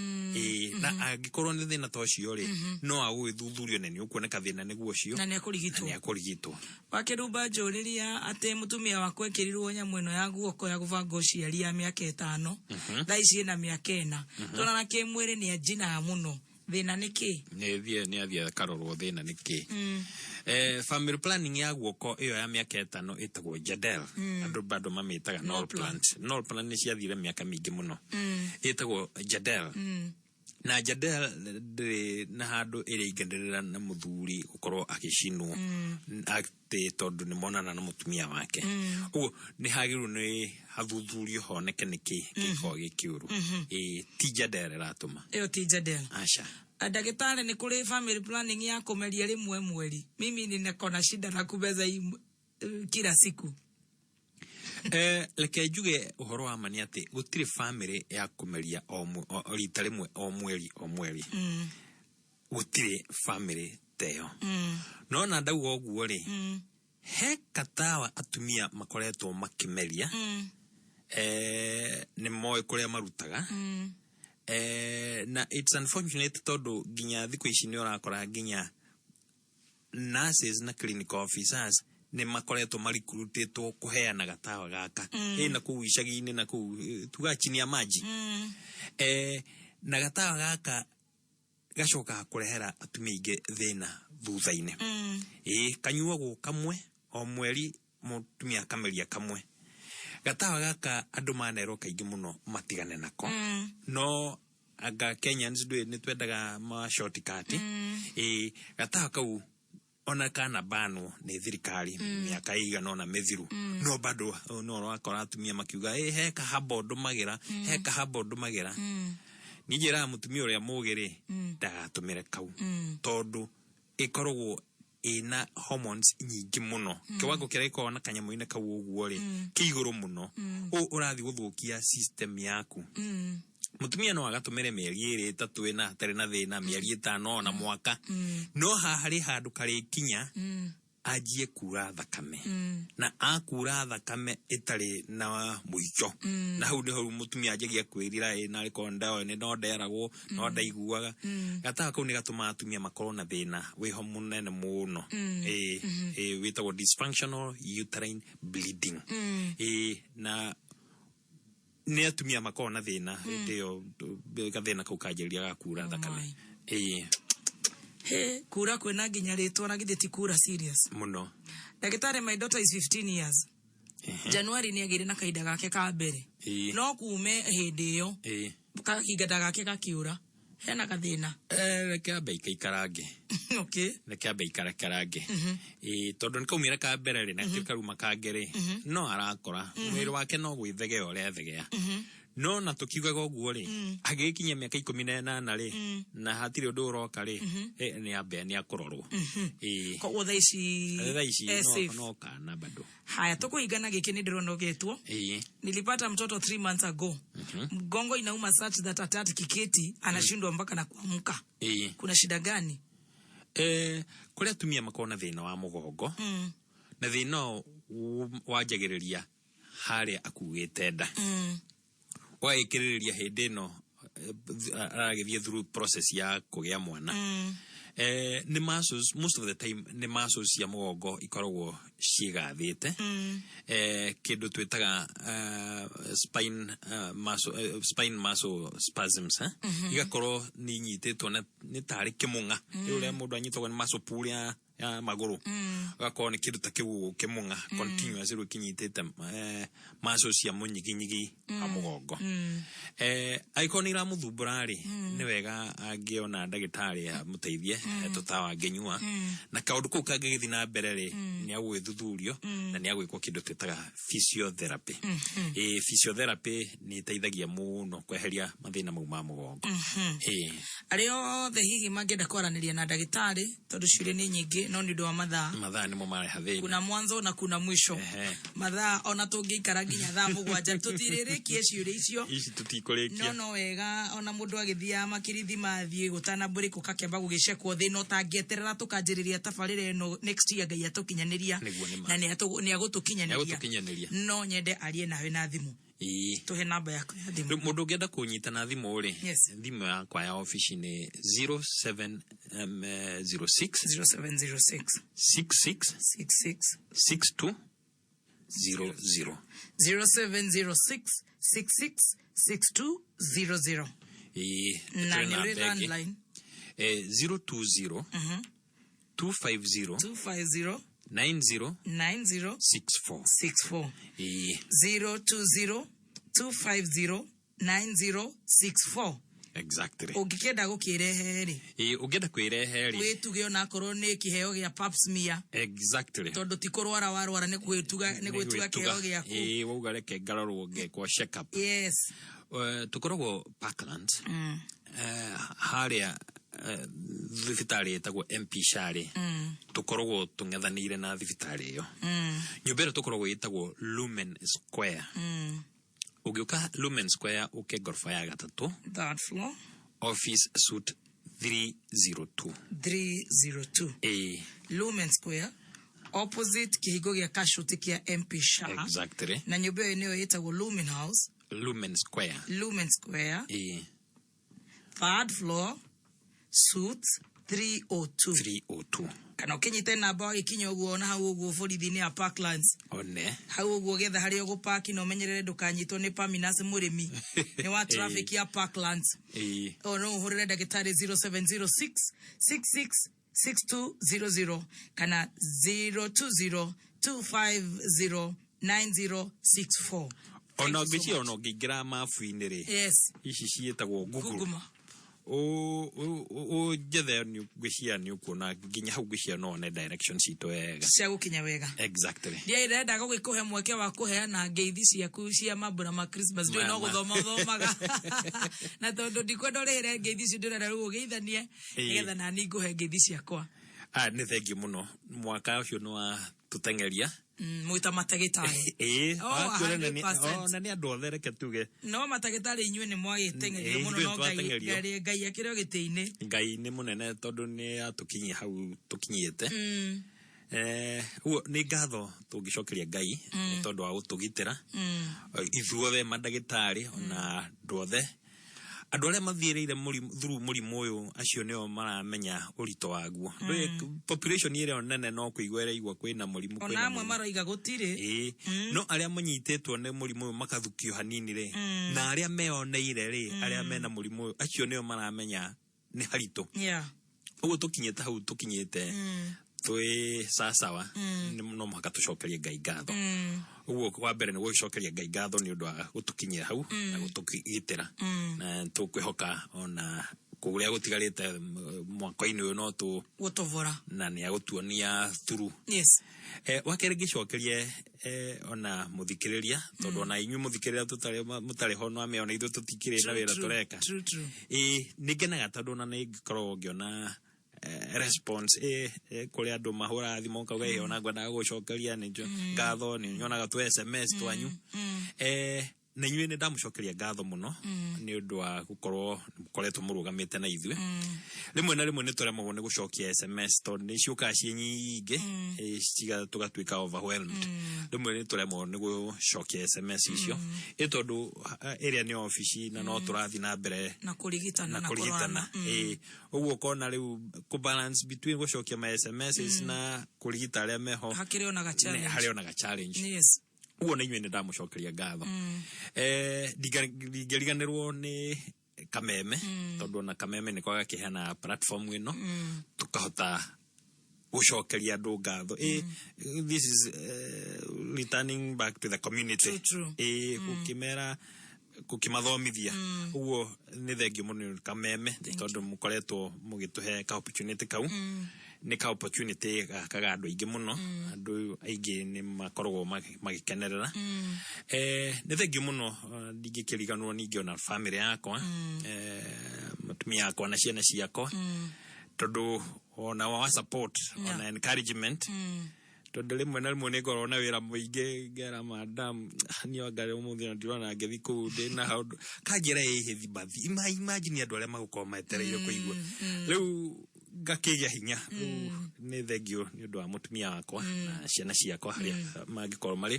na angĩkorwo nĩ thĩna ta ũcio rĩ no agũgĩthuthurio na nĩ ũkuoneka thĩna nĩguo ũcio na nĩ akũrigitwo Wakĩrumba njũrĩria atĩ mũtumia wakwa ekĩrirwo nyamũ ĩno ya guoko ya gũbanga ũciari ya mĩaka 5 thaa ici ĩna mĩaka 4 tona na kĩmwĩrĩ nĩ anjinaga mũno thina niki ni athia karorwo thina niki family planning ya guoko iyo ya miaka 5 itagwo Jadel andu bado mamitaga null plant ni ciathire miaka mingi muno itagwo Jadel na Jadel na handu iriganirira na muthuri gukorwo agicinwo ati tondu ni monana na mutumia wake ugo ni hagiru ni hathuthurio honeke niki giko gikiuru ti Jadel ratuma iyo ti Jadel asha Daktari ni kule family planning ya komelia limwe mweli. Mimi ninakona shida na kubeza kila siku. Leke juge uhoro wa mani ati gutire family ya komelia rita rimwe o mweli. Gutire family teo. No na ndauga oguo ri. He katawa atumia makoretwo makimelia. Ni moyo kuria marutaga. Na it's unfortunate todo ginya thiku ici ni urakora ginya nurses na clinical officers ni makoretwo marikrutetwo kuheana gatawa gaka na ku icagi-ini na ku tuga chini ya maji na gatawa gaka gacoka kurehera atumia ingi thina thutha-ini kanyuagwo kamwe o mweri mutumia kameria kamwe gatawa gaka andu manerwo kaingi muno matigane nako no aga Kenyans ni twendaga ma shortcut gatawa kau ona kana bano ni thirikari miaka igana na mithiru no bado no rakora atumia makiuga he kahabo ndumagira nijira mutumia uria mugire ndagatumire kau tondu ikoragwo ina hormones nyingi muno kiwango kireko na kanyamu-ine kau uguo ri kiiguru muno urathi guthukia system yaku mutumia no agatumire mieri 3 ina atari na thina mieri 5 na mwaka no hari handu kari kinya ajie kura thakame na akura thakame itari na muico na hau ndiho mutumia ajagia kwirira na riko ndawa ni no nderagwo no ndaiguaga gatawa kau ni gatuma atumia makorwo na thina wiho munene muno witagwo dysfunctional uterine bleeding na ni atumia makorwo na thina ndio gathina kau kanjiria gakura thakame kura kwena ginya ritwa na githiti kura serious muno. Daktari, my daughter is 15 years. January ni agire na kaida gake ka mbere no kuume hindi yo kahinda gake gakiura hena gathina reke ambe ikarange okay reke ambe ikarange tondu nikaumira ka mbere ri na kikaruma kangere no arakora mwiri wake no gwithegea uria thegea no na tukiugaga uguo ri agikinya miaka 18 ri na hatire undu uroka ri ni ambe ni akurorwo ko thaici no kana bado haya tukuigana giki ni ndirona ugetwo nilipata mtoto 3 months ago mgongo inauma such that atati kiketi anashindwa mpaka na kuamka kuna shida gani kuria tumia makona thina wa mugongo na thina wajagiriria haria akuite nda waikiriria hindi no aragithie through process ya kugia mwana ni muscles most of the time ni muscles ya mugongo ikoragwo cigathite kindu twitaga spine muscle spasms igakorwo ni nyititwo na ni tari kimunga uria mundu anyitagwo ni muscle pull ya maguru gakorwo ni kindu ta kiu kimunga continuous ru kinyitite muscles ya munyiginyigi a mugongo aikonira muthumbura ri ni wega angiona ndagitari amuteithie tutawa ngenyua na kaundu kuu kangigithii na mbere ri ni agwithuthurio na ni agwikwo kindu twitaga physiotherapy physiotherapy ni teithagia muno kweheria mathina mau ma mugongo ario the hihi mangenda kwaraniria na ndagitari tondu ciuria ni nyingi no ni ndo wa mathaa ni mo mareha thina kuna mwanzo na kuna mwisho mathaa ona tungiikara nginya thaa 7 tutiririkie ciuria icio ici tutikurikia no wega ona mundu agithia makirithi mathie gutana mburi kukakemba gugicekwo thina utangieterera tukanjiriria tabarira eno next year ngai atukinyaniria na ni agutukinyaniria no nyende arie nawe na thimu tuhe namba yako ya thimu mundu ngenda kunyita na thimu ri thimu yakwa ya office ni 0706 66 62 00 0706 66 62 00 na ni landline 020 250 90 64 020 250 9064 exactly ungikenda gukirehe ri ungenda kwirehe ri wituge ona korwo ni kiheo gia pap smear exactly tondu ti kurwara warwara ni gwituga kiheo giaku wauga reke ngarorwo ngekwo check up yes tukoragwo Parklands haria thibitari etagwo MP Shari tukoragwo tung'ethanire na thibitari iyo nyumba ĩyo tukoragwo yetagwo Lumen Square ugiuka Lumen Square uke gorofa ya gatatu third floor office suite 302 Lumen Square opposite kihigo gia kashuti kia MP Shari exactly na nyumba ĩyo niyo yetagwo Lumen House Lumen Square third floor suite 302 kana ukinyite namba wagikinya uguo na hau uguo borithi ni a Parklands one hau uguo getha hari ugupaki no menyerere ndukanyitwo ni Paminas murimi ni wa traffic ya Parklands no uhurire ndagitari 0706 666200 kana 020 250 9064 ona ngici ona ngingira mafu-inĩ rĩ yes ici ciĩtagwo Google o jethe ni gwĩcia ni ukuona nginya hau gwĩcia no one direction citũ wega cia gukinya wega exactly ndia irenda gũgĩkũhe mweke wa kũheana ngeithi ciaku cia mambura ma Christmas ndio no gũthomaga na tondu ndikwenda ũrĩhĩre ngeithi icio ndĩrenda rĩu ũgeithanie nĩgetha nani ngũhe ngeithi ciakwa nĩ thengiũ mũno mwaka ũcio nĩ wa tũteng'eria mwita matagitari na nĩ andũ othe reke tuge no matagitari inyuĩ nĩ mwagĩteng'eria mũno no ngai akĩrĩ gĩtĩ-inĩ ngai nĩ mũnene tondũ nĩ atũkinyia hau tũkinyĩte nĩ ngatho tũngĩcokeria ngai nĩ tondũ wa gũtũgitĩra ithuothe mandagĩtarĩ ona andũ othe andũ arĩa mathiĩrĩire mũrimũ ũyũ acio nĩo maramenya ũritũ waguo population ĩrĩa nene no kũigua ĩraigua kwĩna mũrimũ ona amwe maroiga gũtirĩ no arĩa manyitĩtwo nĩ mũrimũ ũyũ makathukio hanini rĩ na arĩa meyoneire rĩ arĩa mena mũrimũ ũyũ acio nĩo maramenya nĩ haritũ ũguo tũkinyĩte hau tũkinyĩte twĩ sawa no mũhaka tũcokerie ngai ngatho uguo kwa mbere nĩ gũcokeria ngai ngatho nĩ ũndũ wa gũtũkinyĩra hau na gũtũgitĩra na tũkwĩhoka ona kũrĩa gũtigarĩte mwaka-inĩ ũyũ no gũtũvora na nĩ agũtuonia thuru wakerĩ ngĩcokerie ona mũthikĩrĩria tondũ ona inyuĩ mũthikĩrĩria mũtarĩ ho no ameona ithuĩ tũtikĩrĩ na wĩra tũreka nĩ ngenaga tondũ ona nĩ ngĩkoragwo ngĩona response kuri andu mahura thimo kauga ona ngwendaga gucokeria ni ngatho ni nyonaga tu SMS twanyu na inyuĩ nĩ ndamũcokeria ngatho mũno nĩ ũndũ wa gũkorwo mũkoretwo mũrũgamĩte na ithuĩ rĩmwe na rĩmwe nĩ tũremagwo nĩ gũcokia SMS tondũ nĩ ciũkaga ciĩ nyingĩ tũgatuĩka overwhelmed rĩmwe nĩ tũremagwo nĩ gũcokia SMS icio tondũ ĩrĩa nĩ ofici na no tũrathiĩ na mbere na kũrigitana ũguo ũkona rĩu kũbalance between gũcokia ma SMS na kũrigita arĩa meho harĩ onaga challenge uguo na inyuĩ nĩ ndamũcokeria ngatho ndingĩriganĩrwo nĩ Kameme tondũ ona Kameme nĩko gakĩheana platform ĩno tũkahota gũcokeria andũ ngatho this is returning back to the community gũkĩmera gũkĩmathomithia uguo nĩ thengiũ mũno Kameme tondũ mũkoretwo mũgĩtũhe ka opportunity kau nĩ ka opportunity gakaga andũ aingĩ mũno andũ aingĩ nĩ makoragwo magĩkenerera nĩ thengiũ mũno ndingĩkĩriganĩrwo ningĩ ona family yakwa mũtumia yakwa na ciana ciakwa tondũ ona wa support ona encouragement tondũ rĩmwe na rĩmwe nĩ ngoragwo na wĩra mũingĩ ngera madam nĩongarĩ ũmũthĩ ndirona ngĩthiĩ kũu ndĩna handũ kanjĩra ĩhĩthi bathi imagine andũ arĩa magũkorwo metereire kũigua rĩu ngakĩgĩa hinya nĩ thengiũ nĩ ũndũ wa mũtumia wakwa na ciana ciakwa harĩa mangĩkorwo marĩ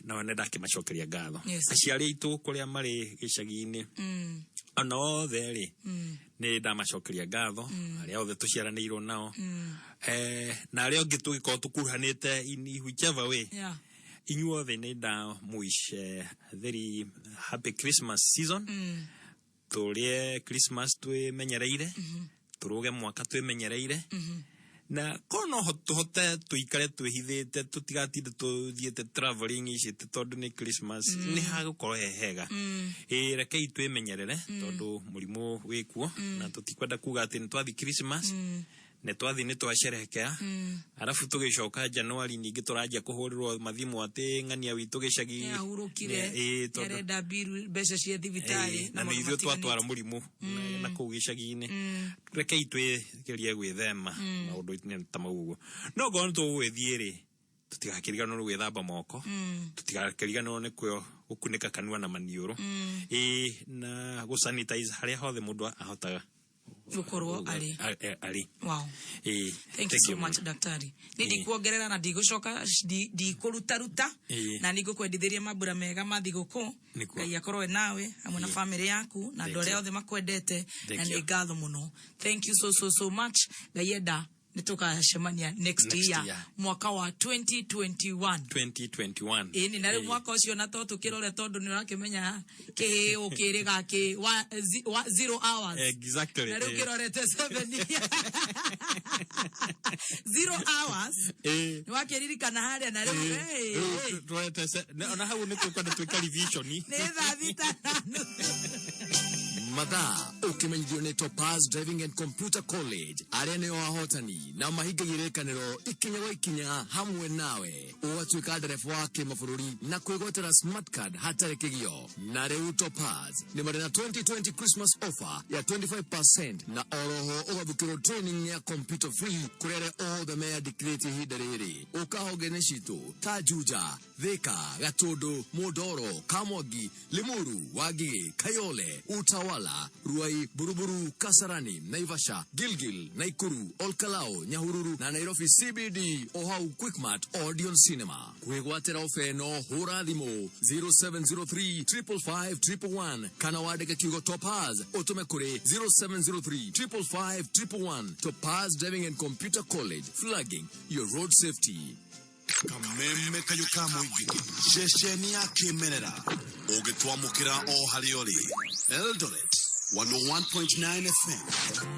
nao nĩ ndakĩmacokeria ngatho aciari aitũ kũrĩa marĩ gĩcagi-inĩ ona othe rĩ nĩ ndamacokeria ngatho arĩa othe tũciaranĩirwo nao na arĩa angĩ tũgĩkorwo tũkuruhanĩte in whichever way inyuothe nĩ ndamwish very happy Christmas season turie Christmas twemenyereire turuge mwaka twemenyereire na kono hote tuikare twihithite tutigatinde tuthiete traveling ici tondu ni Christmas ni hagukorwo hega rekei twemenyerere tondu murimu wikuo na tutikwenda kuga ati ni twathi Christmas ne twathi ni twasherehekea arafu tugicoka January ningi turajia kuhurirwo mathimu ati ng'ania witu gicagi yarenda biru mbeca cia thibitari na nithu twatwara murimu na kuu gicagi-ini rekei twegerie gwithema maundu ta mau no gono tugwithie tutigakiriganwo gwithamba moko tutigakiriganwo ni kwio gukunika kanua na maniuru na go sanitize haria hothe mundu ahotaga Yukorwo ali. Wow. Thank you so much, daktari. Nindi kuongerera na ndigucoka ndikũruta na nigukwendithiria mambura mega mathiguku Ngai akorwe nawe hamwe na family yaku na andũ arĩa othe makwendete na nĩ ngatho muno. Thank you so much. Ngai enda nitukashemania next year mwaka wa 2021 ni nare mwaka ucio na to tukirore tondu ni urakimenya ki ukiriga ki 0 hours exactly nare ukirorete 7 0 hours ni wakiririkana haria nare rorete na hau ni tukwenda twika revision ni thita mathaa ukimenyithio ni Topaz Driving and Computer College aria nio ahotani na mahingagire kaniro ikinya gwa ikinya hamwe nawe uwatuika ndereba wa kimabũrũri na kwigwatĩra smart card hatarĩ kĩgio na rĩu Topaz nĩ marĩ na 2020 Christmas offer ya 25% na oroho ũgathukĩrwo training ya computer free kũrĩa othe meyandĩkithĩtie ihinda rĩrĩ ũkahonge-inĩ citũ ta Juja, Thika, Gatũndũ, Mũndoro, Kamwangi, Limuru, Wangigĩ, Kayole, Utawala, Ruai, Buruburu, Kasarani, Naivasha, Gilgil, Naikuru, Olkalao, Nyahururu na Nairobi CBD o hau Quickmart Odeon Cinema. Kwigwatĩra ofe no hũra thimũ 0703 555 111 kana wandĩke kiugo Topaz ũtũme kũrĩ 0703 555 111. Topaz Driving and Computer College, flagging your road safety. Kameme kayuka muigi ceceni ya kimerera ugitwamukira o hariori Eldoret 101.9 FM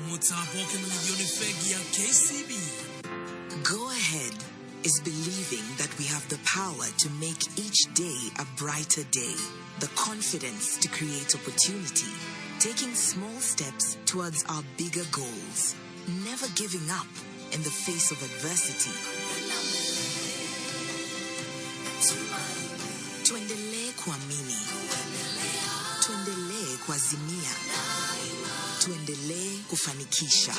mutapoke milioni fegi ya KCB. Go ahead is believing that we have the power to make each day a brighter day, the confidence to create opportunity, taking small steps towards our bigger goals, never giving up in the face of adversity. Tuendelee kuamini, tuendelee kuazimia, tuendelee kufanikisha.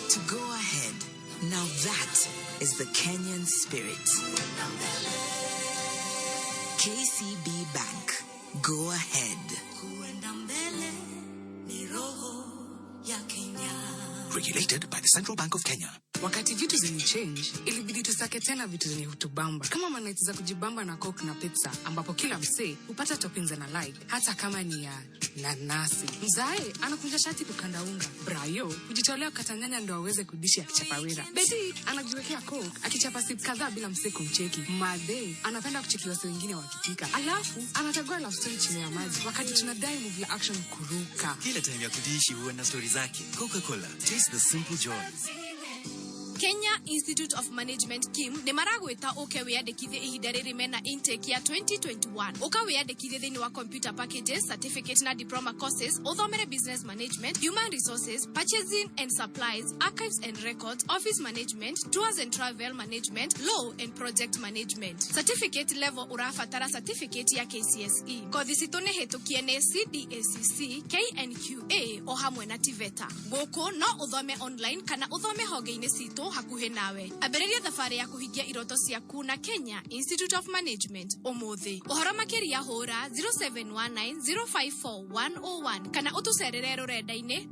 To go ahead, now that is the Kenyan spirit. KCB Bank, go ahead. Regulated by the Central Bank of Kenya. Wakati vitu zilichange, ilibidi tusake tena vitu zenye hutubamba. Kama maneti za kujibamba na Coke na pizza, ambapo kila msee hupata toppings na like, hata kama ni ya nanasi. Mzae anakunja shati kukanda unga. Brayo hujitolea katanyanya ndo aweze kudishi akichapa wira. Beti anajiwekea Coke akichapa sip kadhaa bila msee kumcheki. Madhe anapenda kucheki wase wengine wakipika. Alafu anachagua love story chini ya maji wakati tunadai movie la action kuruka. Kila time ya kudishi huwa na story zake. Coca-Cola, taste the simple joy. Kenya Institute of Management KIM nĩ maragwĩta ũke wĩyandĩkithie ihinda rĩrĩ mena intake ya 2021 ũka wĩyandĩkithie thĩinĩ wa computer packages, certificate na diploma courses, ũthomere business management, human resources, purchasing and supplies, archives and records, office management, tours and travel management, law and project management. Certificate level ũrabatara certificate ya KCSE. Kothi citũ nĩ hĩtũkie nĩ CDACC, KNQA o hamwe na TVETA. Gũkũ no ũthome online kana ũthome honge-inĩ citũ hakuhe nawe. Ambĩrĩria thabarĩ ya kũhingia iroto ciaku na Kenya Institute of Management ũmũthĩ. Ũhoro makĩria hũra 0719054101 kana ũtũcerere rũrenda-inĩ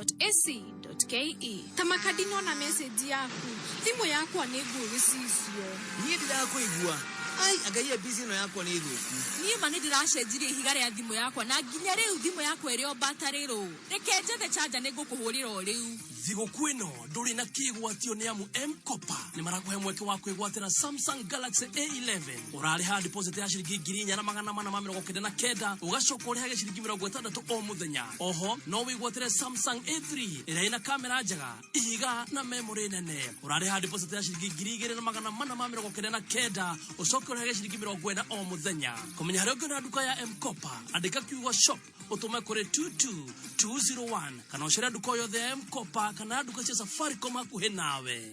www.kim.ac.ke. Tamakadi nona message yaku. Thimũ yakwa nĩ ngũgĩcicio. Niĩ ndĩrakũigua. Ai, angalia busy no yakwa nĩ thũku. Niĩ ma nĩ ndĩracenjirie ihiga rĩa thimũ yakwa na nginya rĩu thimũ yakwa ĩrĩ o battery low. Reke njethe charger nĩ ngũkũhũrĩra o rĩu. thigũkũ ĩno ndũrĩ na kĩgwatio nĩ amu M-Kopa nĩ marakũhe mweke wa kwĩgwatĩra Samsung Galaxy A11 ũrarĩha deposit ya ciringi 4,499 ũgacoka ũrĩhage ciringi 60 o mũthenya. Oho no wĩgwatĩre Samsung A3 ĩrĩa ĩna kamera njega, ihiga na memory nene. Ũrarĩha deposit ya ciringi 2,499 ũcoke ũrĩhage ciringi 40 o mũthenya. Kũmenya harĩa ũngĩona nduka ya M-Kopa andĩka kiugo shop ũtũme kũrĩ 22201 kana ũcere nduka yothe ya M-Kopa kana nduka cia Safaricom hakuhĩ nawe.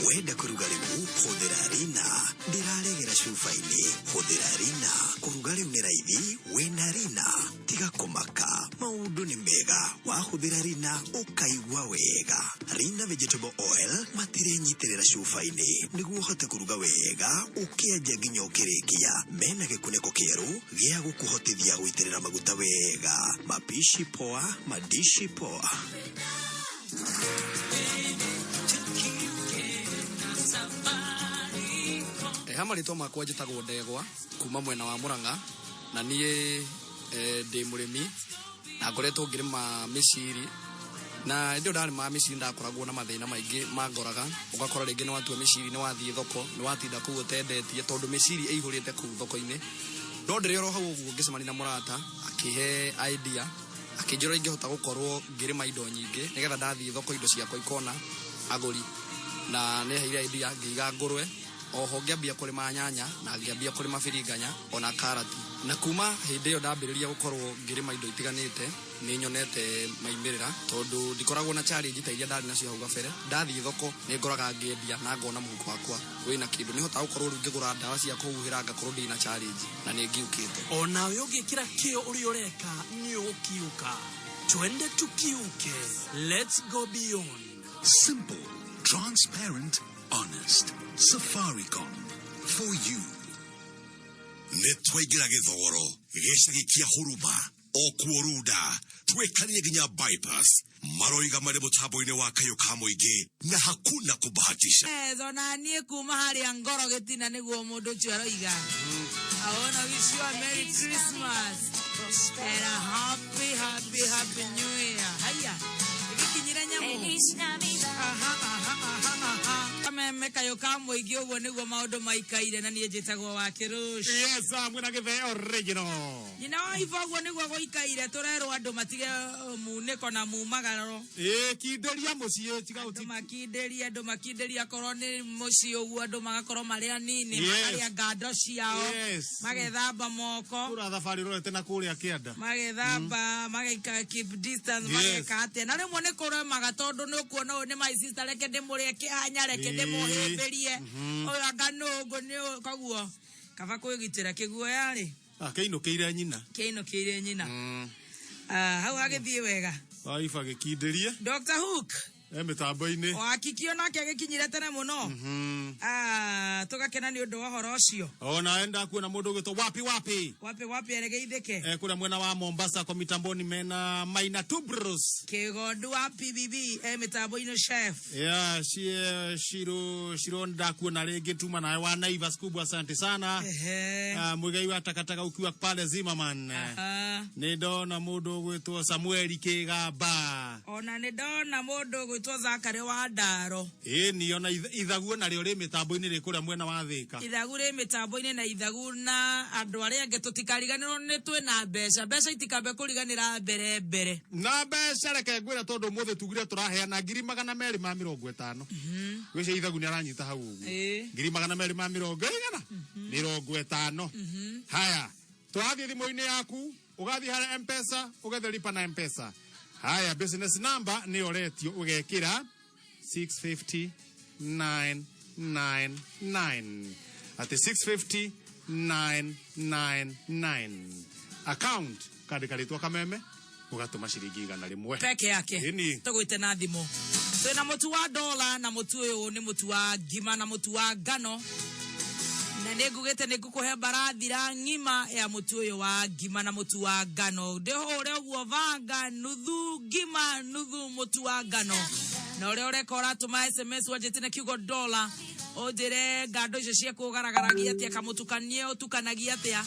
Wenda kuruga rĩu hũthĩra Rina, ndĩraregera cuba-inĩ hũthĩra Rina, kũruga rĩu nĩ raithi wĩna Rina, tiga kũmaka, maũndũ nĩ mega wahũthĩra Rina ũkaigua wega. Rina vegetable oil matire nyitĩrĩra cuba-inĩ nĩguo ũhote kuruga wega ũkĩanjia nginya ũkĩrĩkia, mena gĩkunĩko kĩerũ gĩa gũkũhotithia gũitĩrĩra maguta wega. Mapishi poa, madishi poa. Hamarĩtwo makwa njĩtagwo Ndegwa kuma mwena wa Mũrang'a, na niĩ ndĩ mũrĩmi na ngoretwo ngĩrĩma mĩciri, na ndio ndarĩma mĩciri ndakoragwo na mathĩna maingĩ mangoraga. Ũgakora rĩngĩ nĩ watua mĩciri nĩ wathiĩ thoko nĩ watinda kũu ũtendetie tondũ mĩciri ĩihũrĩte kũu thoko-inĩ. No ndĩrĩ oro hau ũguo ngĩcemania na mũrata akĩhe idea, akĩnjĩra ingĩhota gũkorwo ngĩrĩma indo nyingĩ nĩgetha ndathiĩ thoko indo ciakwa ikona agũri, na nĩ heire idea ngĩiga ngũrwe. Oho ngĩambia kũrĩma nyanya na ngĩambia kũrĩma biringanya ona karati, na kuma hĩndĩ ĩyo ndambĩrĩria gũkorwo ngĩrĩma indo itiganĩte nĩ nyonete maimĩrĩra tondũ ndikoragwo na challenge ta iria ndarĩ nacio hau gabere. Ndathiĩ thoko nĩ ngoraga ngĩendia na ngona mũhuko wakwa wĩna kĩndũ, nĩ hotaga gũkorwo rĩu ngĩgũra ndawa cia kũhuhĩra ngakorwo ndĩ na challenge na nĩ ngiũkĩte. Ona we ũngĩkĩra kĩo ũrĩa ũreka nĩ ũgũkiũka. Twende tukiuke. Let's go beyond. Simple, transparent, honest. Safaricom for you. Netwaigĩra gĩthogoro gĩcagi kĩa Huruma o kuoruda twekanie nginya bypass maroiga marĩ mũtambo-inĩ wa kayo ka mũingĩ na hakuna kubahatisha. Zona niĩ kuma harĩa Ngoro Gĩtina nĩguo mũndũ ũcio aroiga. I wanna wish you a Merry Christmas and a happy New Year. Haya ikinyira nyamu. Kameme kayo ka mũingĩ ũguo nĩguo maũndũ maikaire, na niĩ njĩtagwo wa Kĩrũci. Yes, mwĩna gĩthĩ original. Nyina wa Iva ũguo nĩguo gũikaire, tũrerwo andũ matige munĩko na mumagaro. Kindĩria mũciĩ tiga ũti. Andũ makindĩria korwo nĩ mũciĩ ũguo andũ magakorwo marĩ anini, makarĩa ngando ciao, magethamba moko. Kura thabarĩ rorete na kũrĩa kĩanda. Magethamba, magaika keep distance, mageka atĩa. Na rĩmwe nĩ kũremaga tondũ nĩ ũkuona ũyũ nĩ my sister, reke ndĩmũrĩe kĩhanya, reke ndĩmũhĩmbĩrie. Ũyũ anga nũngũ nĩ koguo kaba kwĩgitĩra kĩguoya rĩ. Kĩinũkĩire nyina. Kĩinũkĩire nyina. Hau hagĩthiĩ wega. Iva gĩkindĩrie. Dr. Hook. Mĩtambo-inĩ. Wakikio nake agĩkinyire tene mũno. Tũgakena nĩ ũndũ wa ũhoro ũcio. Ona enda kuona mũndũ ũgĩtwo wapi eregeithĩke. Kũrĩa mwena wa Mombasa kwa mitamboni mena Maina Tubros. Kĩgondu wa PBB mĩtambo-inĩ chef. Shiro ndakuona rĩngĩ tuma nawe wa Naivas kubwa, asante sana. Mũigai wa takataka ukiwa pale Zimmerman. Nĩ ndona mũndũ ũgwĩtwo Samuel Kĩgamba. Ona nĩ ndona mũndũ ũgwĩtwo Zakari wa Ndaro. Ni ona Ithagu narĩo rĩ mĩtambo-inĩ rĩ kũrĩa mwena wa Thĩka. Ithagu rĩ mĩtambo-inĩ na Ithagu na andũ arĩa angĩ tũtikariganĩrwo nĩ twĩna mbeca itikambe kũriganĩra mbere. Na mbeca reke ngwĩra tondũ mũthĩ tugire tũraheana 250. Gwĩcia Ithagu nĩ aranyita hau ũguo. 250. Haya, tũrathiĩ thimũ-inĩ yaku, ũgathiĩ harĩa M-Pesa, ũgathiĩ lipa na M-Pesa. Haya, business number ni oretio ugekira 650999 ati 650999 account kandĩkarĩtwo kameme ugatũma ciringi 100 peke yake tũgwĩte na thimũ. Twĩna mũtu wa dola na mũtu ũyũ nĩ mũtu wa ngima na mũtu wa ngano, na nĩngugĩte nĩngũkũhe barathira ngima ya mũtu ũyũ wa ngima na mũtu wa ngano. Ndĩhũre ũguo vanga nuthu ngima nuthu mũtu wa ngano, na ũrĩa ũreka ũratũma SMS wanjĩte na kiugo dola ũnjĩre ngando icio ciaku ũgaragaragia atĩa, kamũtukanie ũtukanagia atĩa,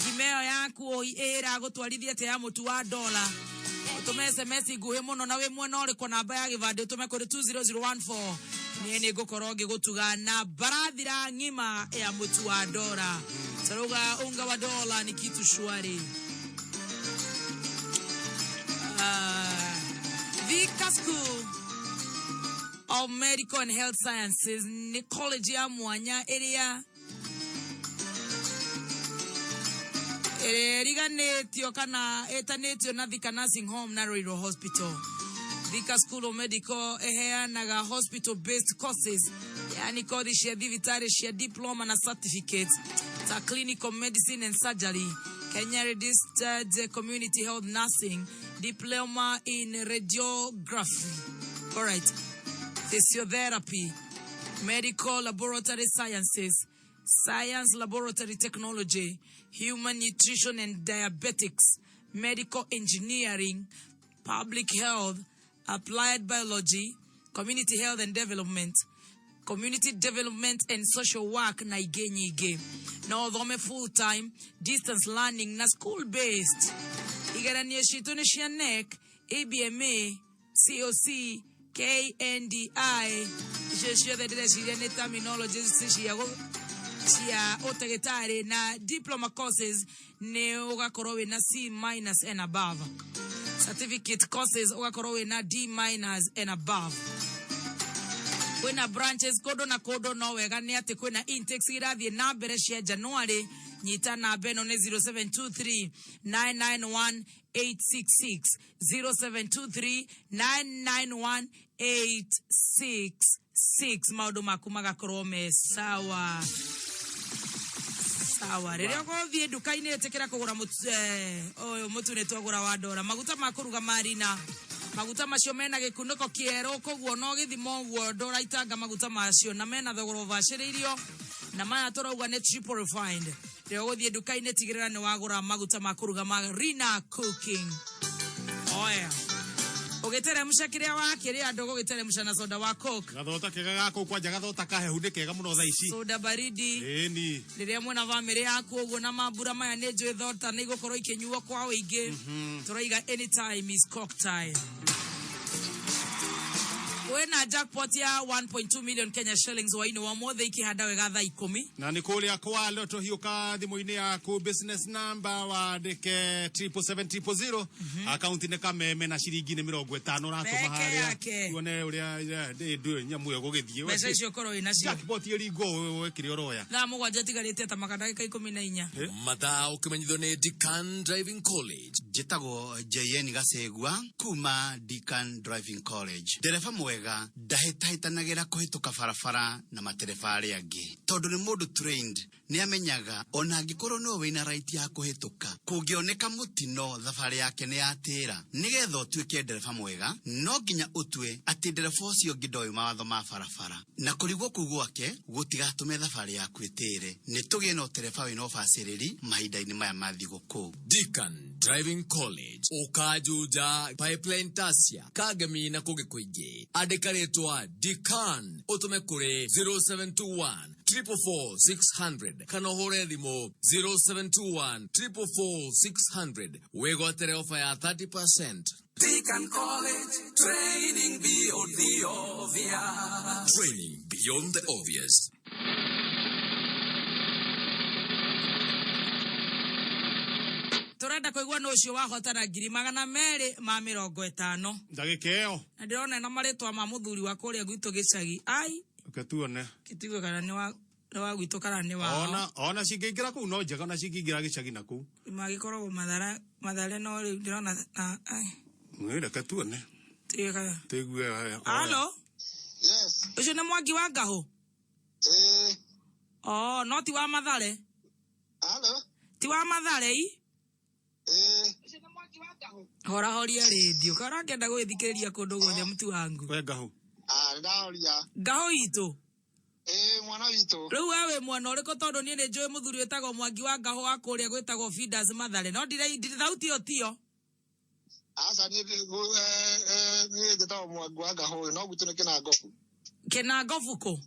ngima ĩyo yaku ĩragũtwarithia atĩa ya mũtu wa dola. utume SMS guhe muno na we mwana uri kwa namba ya givande utume kuri 20014 ni ngukoroge gutuga na barathira ngima ya mutu wa dora saruga unga wa dola ni kitu shwari. Vika School of Medical and Health Sciences ni college ya mwanya area riganetio kana etanetio na Thika Nursing Home na Ruiru Hospital. Vika School of Medical naga hospital based courses yani kodi shia divitari shia diploma na certificates za clinical medicine and surgery, Kenya registered community health nursing, diploma in radiography, all right, physiotherapy, medical laboratory sciences, science laboratory technology, human nutrition and diabetics, medical engineering, public health, applied biology, community health and development, community development and social work na igenyige. Na odhome full time, distance learning na school based. Igarania shitone shianek, ABMA, COC, KNDI. Shishia the Desidian terminologies shia otagetare na diploma courses ne ogakorowe na C- and above. Certificate courses ogakorowe na D- and above. Kwena branches kodo na kodo no wegane ate kwena intakes irathie na mbere cia January nyita na beno ne 0723 991 866 0723 991 866 maudu makuma gakorome sawa rĩrĩa ũgũthiĩ nduka-inĩ ĩtĩkĩra kũgũra mũtu nĩ twagũra wa dora maguta ma kũruga marina maguta macio mena gĩkunĩko kĩerũ koguo no gĩthimo ũguo dora itanga maguta macio na mena thogora ũbacĩrĩirio na maya tũrauga nĩ triple refined. Rĩrĩa ũgũthiĩ nduka-inĩ tigĩrĩra nĩ wagũra maguta ma kũruga marina cooking oya Ugeteremsha kiria wa kiria ndogo geteremsha na soda wa Coke. Gathota kega gako kwanja gathota kahehu ni kega muno thaa ici. Soda baridi. Eni. Riria mwana family yaku uguo na mambura maya ni njwe thota ni gukorwo ikinyuo kwa wingi. Turaiga anytime is Coke time. Wena jackpot ya 1.2 million Kenya shillings wa ino wa mothe ikihanda wega thaa 10. Na ni kulia kwa loto hiuka thimu-ini yaku business number wa deke 77700 account ne kameme na shiringi ni 50 ratuma haria tuone uria ndu nyamu yo gugithie mbeca icio korwo ina cio jackpot irigo wekire oroya thaa mugwanja tigarite ta makandagika 14 mathaa ukimenyithwo ni Deacan Driving College jitagwo JN Gasegwa kuma Deacan Driving College dereva mwega ndahitahitanagira kuhituka barabara na matereba aria angi tondu ni mundu trained ni amenyaga ona angikorwo no wina right ya kuhituka kungioneka mutino thabari yake ni yatira nigetha utuike dereva mwega no nginya utwe ati dereva ucio ngidoyo mawatho ma barabara na kurigwo kuu gwake gutigatume thabari yaku itire ni tugie no dereva wina ubaciriri mahinda-ini maya ma thiguku. Deacan Driving College ukajuja pipeline tasia kagemi na kuge kuingi andika ritwa Deacan utume kuri 0721 444 600 kana hore thimo 0721 444 600 wegwatere ofa ya 30%. Deacan College, training beyond the obvious. Training beyond the obvious. Turenda kuigwa no cio wahotana 250 ndagika iyo na ndirona na maritwa ma muthuri wa kuria gwitu gicagi ai ketuone kitigo kana ni wa gwitu kana ni wa ona cingiingira kuu no njega na cingiingira gicagi na kuu magikorwo mathare no ndirona ai mwira ketuone tiga tigue Hello yes ucio ni Mwangi wa Ngahu no ti wa Mathare Hello ti wa Mathare hora horia radio kana kenda gwithikiriria kundu guothe mtu wangu we Ngahu ndahoria Ngahu itu mwana witu riu wewe mwana uriko tondu nie ni njui muthuri wetagwo Mwangi wa Ngahu wa kuria gwetagwo Feeders Mathare no ndire thauti yo tio asa ni ndetagwo Mwangi wa Ngahu no gutu kina ngofu ko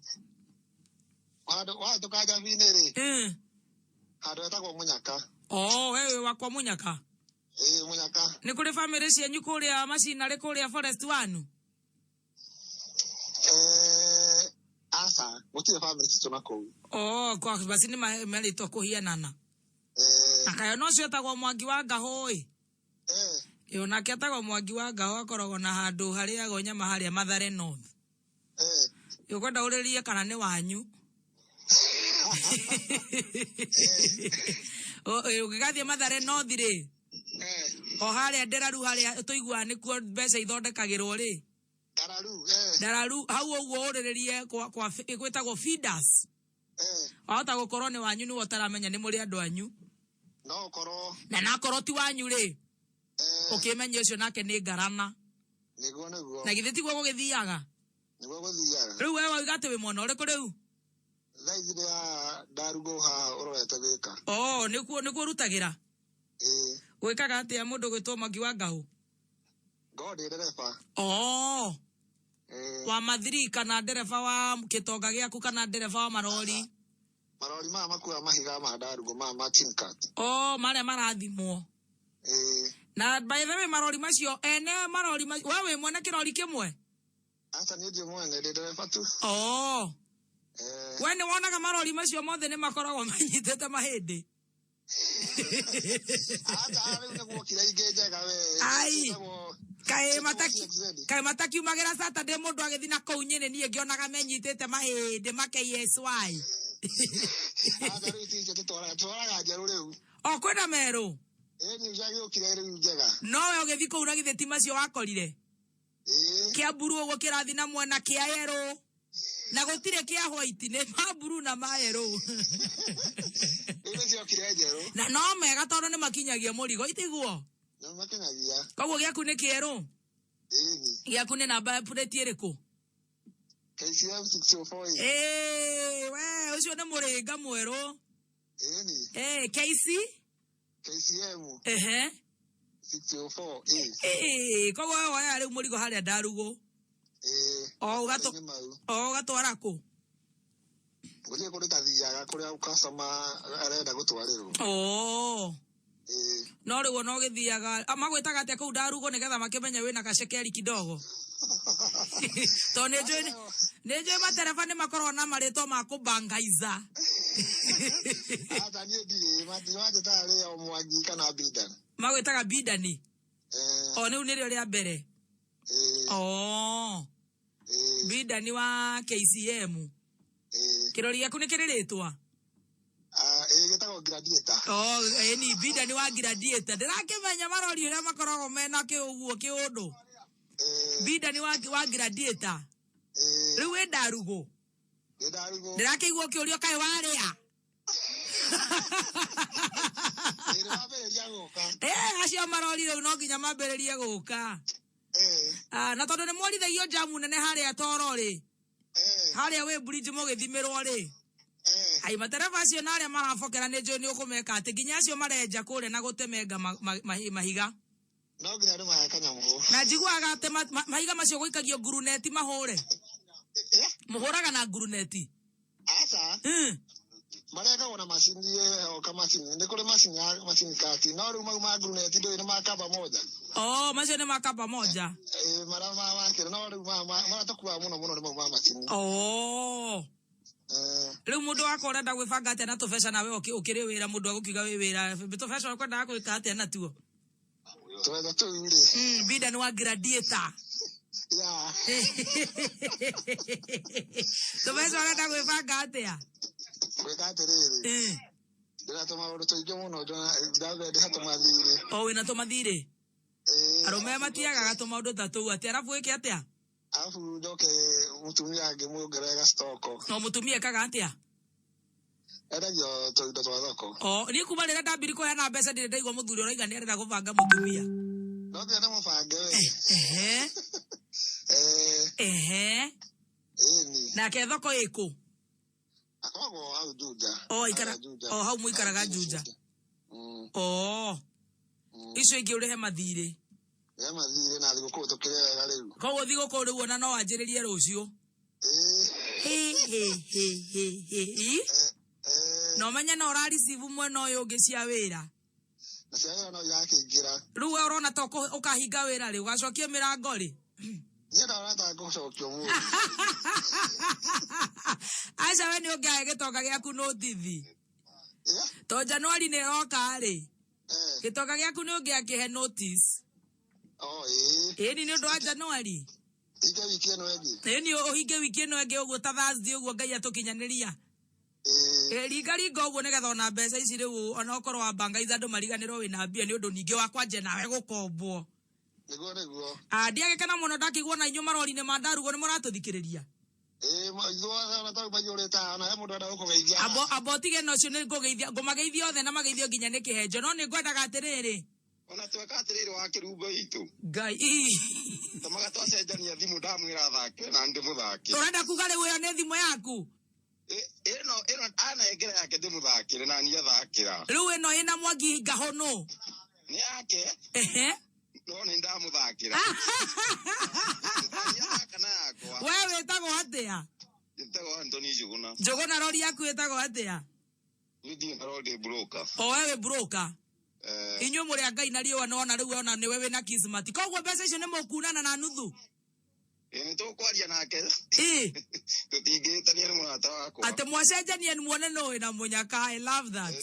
wa tukaja vinere handu wetagwo Munyaka wewe wakwa Munyaka Munyaka. Nĩ kũrĩ family cianyu kũrĩa macinarĩ kũrĩa Forest One? Asa, gũtirĩ family citũ na kũu. Kwa basi nĩ merĩtwo kũhianana. Akayo no cio etagwo Mwangi wa Ngahũ. Nake etagwo Mwangi wa Ngahũ, akoragwo na handũ harĩagwo nyama harĩa Mathare North. Ũkwenda ũrĩrie kana nĩ wanyu? Ũgĩgathiĩ Mathare North rĩ, o harĩa Nderaru harĩa tũiguaga nĩkuo mbeca ithondekagĩrwo rĩ. Ndararu hau ũguo ũrĩrĩrie gwĩtagwo Feeders. Wahota gũkorwo nĩ wanyu nĩwe ũtaramenya nĩ mũrĩ andũ anyu. No ũkorwo. Na nakorwo ti wanyu rĩ, ũkĩmenya ũcio nake nĩ ngarama. Nĩguo. Na githĩ tiguo gũgĩthiaga? Nĩguo gũthiaga. Rĩu wewe woiga atĩ wĩ mwena ũrĩkũ rĩu? Thaithi ya Ndarugo haha ũrorete Thĩka. Nĩkuo ũrutagĩra? Gwĩkaga atĩa mũndũ gwĩtwo Mwangi wa Ngahũ? Ngorĩ ndereba. Wa mathiri kana ndereba wa kĩtonga gĩaku kana ndereba wa marori? Marori maya makuaga mahiga ma Ndarugo maya ma tin cat. Marĩa marathimwo. Na by the way marori macio ene marori macio wewe mwene kĩrori kĩmwe? Asa niĩ ndĩ mwene ndĩ ndereba tu. We nĩ wonaga marori macio mothe nĩ makoragwo manyitĩte mahĩndĩ? Rĩu nĩguo kira ingĩ njega we. Kaĩ matakiumagĩra Saturday mũndũ agĩthiĩ na kũu Nyĩrĩ niĩ ngĩonaga menyitĩte mahĩndĩ KSY. Rĩu icio tũtwaraga njerũ rĩu. Kwĩna merũ? Niĩ njagĩũkire rĩu njega. No we ũgĩthiĩ kũu na githĩ ti macio wakorire? Kĩa mburu ũguo kĩrathi na mwena kĩa yerũ. Na gũtirĩ kĩa white nĩ ma blue na ma yellow. Na no mega tondũ nĩ makinyagia mũrigo itiguo. Nĩ makinyagia. Koguo gĩaku nĩ kĩerũ? Gĩaku nĩ namba plate ĩrĩkũ? KCM 604. We ũcio nĩ mũrĩnga mwerũ. KCM. 604. Koguo woya rĩu mũrigo harĩa Ndarugo. Ũgatwara kũ? Gũthiĩ kũrĩ tathiaga kũrĩa customer arenda gũtwarĩrwo. No rĩu no gĩthiaga magwĩtaga atĩa kũu Ndarugo nĩgetha makĩmenya wĩna gacekeri kidogo. To nĩ njũĩ matereba nĩ makorwo na marĩtwa ma kũbangaiza. Ata niĩ ndirĩ matĩwatĩta arĩa o Mwangi kana Bidani. Magwĩtaga Bidani? Nĩu nĩrĩo rĩa mbere? Bidani wa KCM. Kĩrori gĩaku nĩ kĩrĩ rĩtwa? Gĩtagwo Gladiator. Ni Bidani wa Gladiator. Ndĩrakĩmenya marori ũrĩa makoragwo mena kĩũguo kĩũndũ. Bidani wa Gladiator. Rĩu wĩ Ndarugo? Ndĩrakĩiguo kĩũrio kaĩ warĩa? Acio marori rĩu no nginya mambĩrĩrie gũka. Na tondũ nĩ mworithagia jamu nene harĩa Toro rĩ, harĩa wĩ bridge mũgĩthimĩrwo rĩ, matereba acio na arĩa marabokera nĩ njũĩ nĩ ũkũmeka atĩ nginya acio marenja kũrĩa na gũtemenga mahiga. No nginya andũ mahe kanyamũ. Na njiguaga atĩ mahiga macio gũikagio nguruneti mahũre. Mũhũraga na nguruneti? Aca. Marekagwo na macini oka macini. Nĩ kũrĩ macini kati. No rĩu mau ma nguruneti ndũĩ nĩ ma kamba moja. Macio nĩ ma kamba moja. Mara makĩra no rĩu maratukuaga mũno mũno nĩ mau ma macini. Rĩu mũndũ wakwa ũrenda gwĩbanga atĩa na tũbeca nawe ũkĩrĩ wĩra mũndũ agũkiuga wĩ wĩra tũbeca ũkwendaga gwĩka atĩa natuo? Twetha tũu rĩ. Bidani wa Gladiator. Tũbeca ũrenda gwĩbanga atĩa? Gwĩka atĩrĩrĩ. Ndĩratũma maũndũ tũingĩ mũno ndĩratũma tũmathirĩ. Wĩna tũmathirĩ? Arũme matiagaga tũmaũndũ ta tũu atĩa arabu wĩke atĩa? Arabu njoke mũtumia ngĩmuongerera stoko. No mũtumia ekaga atĩa? Endagio tũindo twa thoko. Niĩ kuma rĩrĩa ndambiri kũheana mbeca ndirĩ ndaigua mũthuri ũroiga nĩ arenda gũbanga mũtumia. No nginya ndĩmũbange we. Nake thoko ĩkũ? Akoragwo hau Juja. Hau mũikaraga Juja. Icio ingĩ ũrĩhe mathirĩ. Mathirĩ na thigũkũ tũkĩrĩa wega rĩu. Koguo thigũkũ rĩu ona no wanjĩrĩrie rũciũ? No menye no ũraricibu mwena ũyũ ũngĩ cia wĩra? na cia no yakingira riu urona ta ukahinga wira ri ugacokia mirango ri nyenda rata gucokio mu aca we ni ungiahe gitoka giaku notithi to Januari ni roka ri gitoka giaku ni ungiakihe notice ni undu wa Januari ige wiki eno engi ni uhinge wiki eno engi uguo ta Thursday uguo Ngai atukinyaniria ringa uguo nigetha ona mbeca ici riu ona ukorwo wa banga ithandu mariganirwo wina mbia ni undu ningi wa kwanje nawe gukombwo niguo ndiagekana muno ndakigwo na inyu marori-ini ma ndarugo ni muratũthikĩrĩria abo tige nocio nĩ ngũgeithia othe na mageithio nginya nĩ kĩhenjo no nĩ ngwendaga atĩrĩrĩ ona tweka atĩrĩrĩ wa kĩrumbo itũ Ngai tũmaga twacenjania thimũ ndamwĩra thake na ndĩ mũthaki ũrenda kuga rĩu ĩyo nĩ thimũ yaku ĩno anengera yake ndĩmũthakĩre na niĩ thakĩra rĩu ĩno ĩna Mwangi Ngahũnũ nĩ yake no nĩ ndamuthakira wewe wĩtagwo atĩa wĩtagwo Anthony Njũgũna rori yaku wĩtagwo atĩa niĩ rori broker o wewe broker inyuĩ mũrĩ a Ngai na riũa nona rĩu ona nĩwe wĩna kismati koguo mbeca icio nĩ mũkunana na nuthu nĩ tũkwaria nake tũtingĩtania nĩ mũrata wakwa atĩ mwacenjania muone no wĩna mũnyaka I love that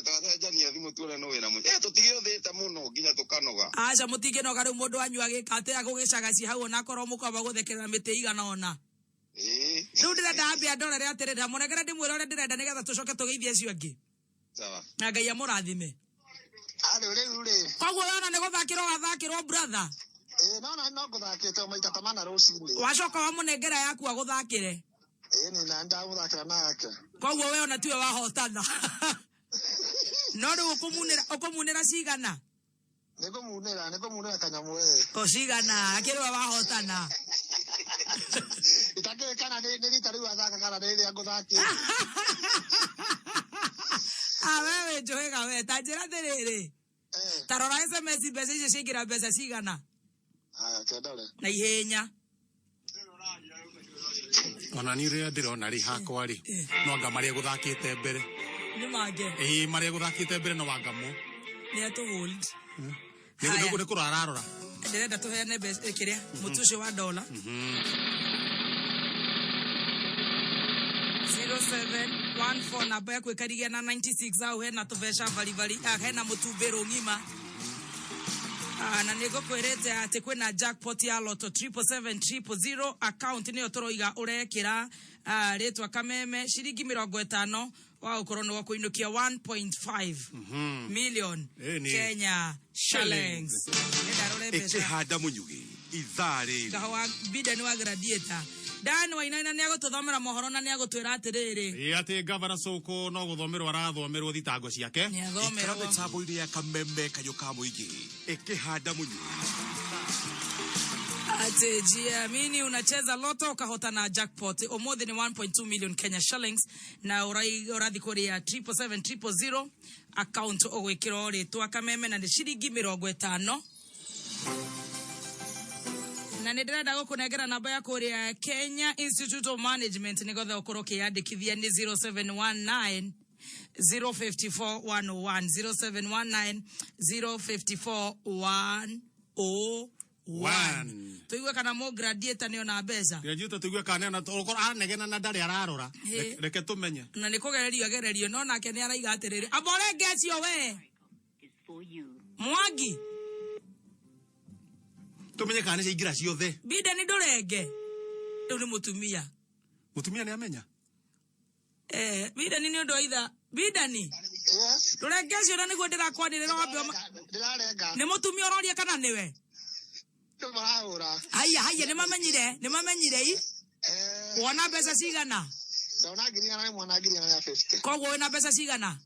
twacenjania thimũ tuone no wĩna mũnyaka tũtigĩũthĩte mũno nginya tũkanoga aca mũtingĩnoga rĩu mũndũ wanyu agĩka atĩ agũgĩcagacia hau ona akorwo mũkwamba gũthekerera mĩtĩ igana ona rĩu ndĩrenda ambia ndorere atĩrĩ ndamũnengera ndĩmwĩre ũrĩa ndĩrenda nĩgetha tũcoke tũgeithie acio angĩ na Ngai amũrathime koguo wona nĩ gũthakĩrwo wathakĩrwo brother no ngũthakĩte maita ta mana rũcinĩ wacoka wamũnengera yaku agũthakĩre nĩ na ndamũthakĩra nake koguo we ona tiwe wahotana no rĩu ũkũmunĩra cigana nĩngũmunĩra kanyamũ cigana akĩrĩwe wahotana itakĩrĩkana nĩ rita rĩu athaka kana nĩ rĩrĩa ngũthakĩte wewe njũhĩga we ta njĩra atĩrĩrĩ ta rora SMS mbeca icio ciaingĩra mbeca cigana na ihenya ona niĩ rĩrĩa ndĩrona rĩ hakwa rĩ no anga marĩa gũthakĩte mbere nĩ mange marĩa gũthakĩte mbere no wangamũ nĩ atũ hold nĩ kũrora ararora ndĩrenda tũheane mbeca kĩrĩa mũtu ũcio wa dola 0714 namba ya kwĩkarigia na 96 au hena tũbeca barivari hena mũtumbĩrũ ng'ima na nĩngũkwĩrĩte atĩ kwĩna jackpot ya loto 77700 account nĩyo tũroiga ũrekĩra rĩtwa kameme ciringi 50 wa ũkorwo nĩ wakũinũkia 1.5 million Kenya shillings ĩkĩhanda mũnyugi ithaa rĩrĩ kahũa bida nĩ wa gladiator Dan Wainaina nĩ agũtũthomera mohoro na nĩ agũtwĩra atĩrĩrĩ atĩ Gavana Soko no gũthomerwo arathomerwo thitango ciake ikara mĩtambo-inĩ ya kameme kanyũ ka mũingĩ ĩkĩhanda mũnyugi ati jiamini unacheza loto ukahota na jackpot umuthi ni 1.2 million Kenya shillings na urathi kuria 77700 account ogwikira ritwa kameme na ni ciringi 50 na ndirenda gukunengera namba ya kuria Kenya Institute of Management nigothe ukorwo kiandikithia ni 0719 054 101 0719 054 tuigwe kana mo graduate ni ona mbeca graduate tuigwe kana na ukora anegena na ndari ararora reke tumenye na ni kugererio no nake ni araiga atiriri abore ngecio we Mwangi tumenye kana cia ingira ciothe bida ni ndurenge riu ni mutumia ni amenya bida ni ndu aitha bida ni ndurenge cio na niguo ndirakwanirira wambe ni mutumia uroria kana niwe haya nimamenyire i wona mbeca cigana ndona ngiri na mwana ngiri na 50 koguo wina mbeca cigana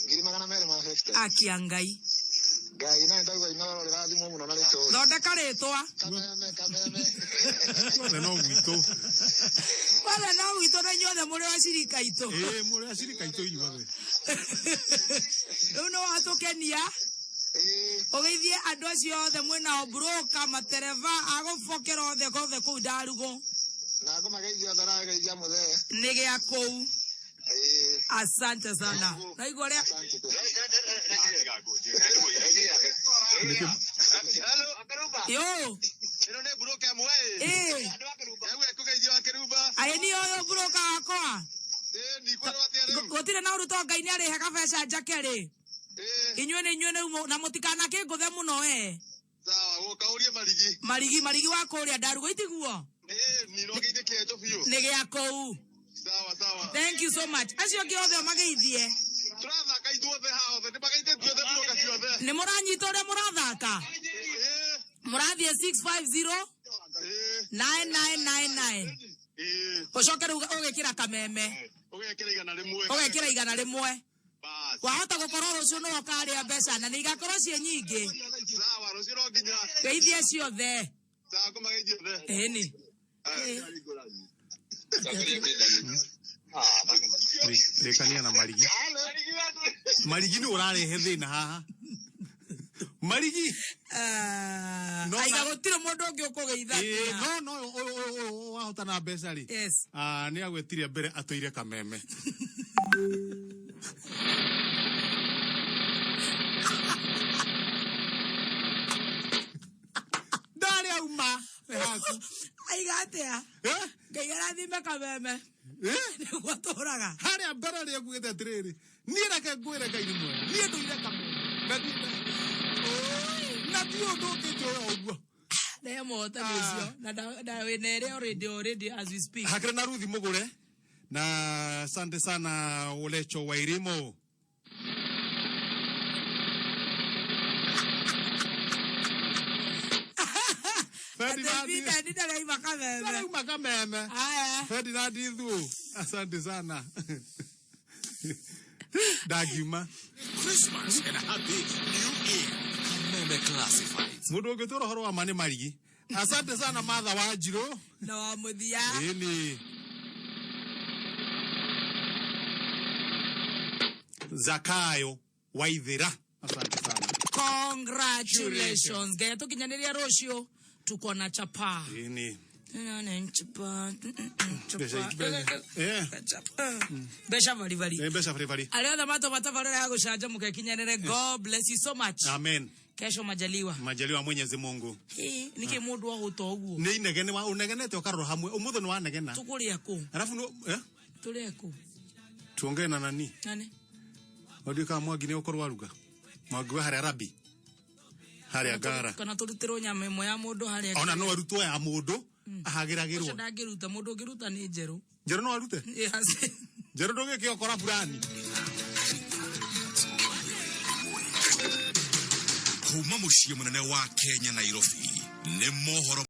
ngiri magana mere ma 50 akia Ngai na ndauga ino rira thimu muno na rito thondeka ritwa wale no gwitũ na inyuothe mũrĩ wa cirika itũ mũrĩ wa cirika itũ inyuothe rĩu nĩ watũkenia ũgeithie andũ acio othe mwĩna broker matereva agũbokera othe kothe kũu Ndarugu na ngũmageithia othe na geithia mũthee nĩ gĩa kũu asante sana naigua rĩa Yo. Ayeni oyo broka wakwa. Gotire na uruto Ngai ni ari heka beca njake ri. Inyuĩ na mutikana kĩngũthe mũno Sawa, ukaurie marigi. Marigi wa kũrĩa ndarugo itiguo. Nirogeithie kĩenjo biũ. Nĩ gĩa kũu. Sawa. Thank you so much. Acio angĩ othe mageithie. Tũrathaka ithuothe haothe, nĩmageithĩtio othe broka ciothe. Nĩ mũranyita ũrĩa mũrathaka. Mũrathiĩ 650 9999. Ũcoke rĩu ũgĩkĩra kameme. Ũgekĩra igana rĩmwe. Wahota gũkorwo rũciũ no ũkarĩa mbeca na nĩ igakorwo ciĩ nyingĩ. Sawa, rũciũ no nginya. Geithie ciothe. Sawa, kũmageithia othe. Ĩni. Rekania na marigi. Marigi nĩ ũrarehe thĩna haha. Marigi. Aiga gũtirĩ mũndũ ũngĩ ũkũgeithagia. No wahota na mbeca rĩ. Yes. Nĩ agwĩtire mbere atũire kameme. Ndari auma. Aiga atia. Ngai arathime kameme. Nĩguo tũraga. Harĩa mbere rĩ agwĩte atĩrĩrĩ. Niĩ reke ngwĩre Ngai nĩ mwega. Niĩ ndũire kameme. Na ti ũndũ ũngĩ njoya ũguo. Nĩ mũhotani ũcio. Na wĩna ĩrĩa already as we speak. Hakĩrĩ na Ruthi Mũgũre. Na asante sana Ulecho Wairimo. Ferdinand Idhu. Asante sana. Dagima. Christmas and a happy new year. Kameme Classifieds. Mundu ũngĩtũra ũhoro wa mane marigi. Asante sana Martha Wanjirũ. Na wa Muthia. Ini. Zakayo Waithira. Asante sana. Congratulations. Gaya tukinyanĩria rũciũ tuko na chapa. Ini. Besha vari. Besha vari. Arĩa othe matabarĩra ya gũcanjamũka kinyanĩre. God bless you so much. Amen. Kesho majaliwa Mwenyezi Mungu. Nike mundu wa guto uguo. Ni inegene wa unegenete ukarora hamwe. Umutho ni wa negena. Tukuria ku. Alafu no tulia ku. Tuongee na nani? Nani? Odika Mwangi ni ukorwa aruga. Mwangi wa hari Arabi. Hari agara. Kana turutiro nyama imwe ya mundu hari agara. Ona no arutwo ya mundu ahagiragirwo. Ucio ndagiruta mundu ngiruta ni njeru. Njeru no arute? Yes. Njeru ndoge kio kora fulani. Kuma muciĩ mũnene wa Kenya Nairobi nĩ mohoro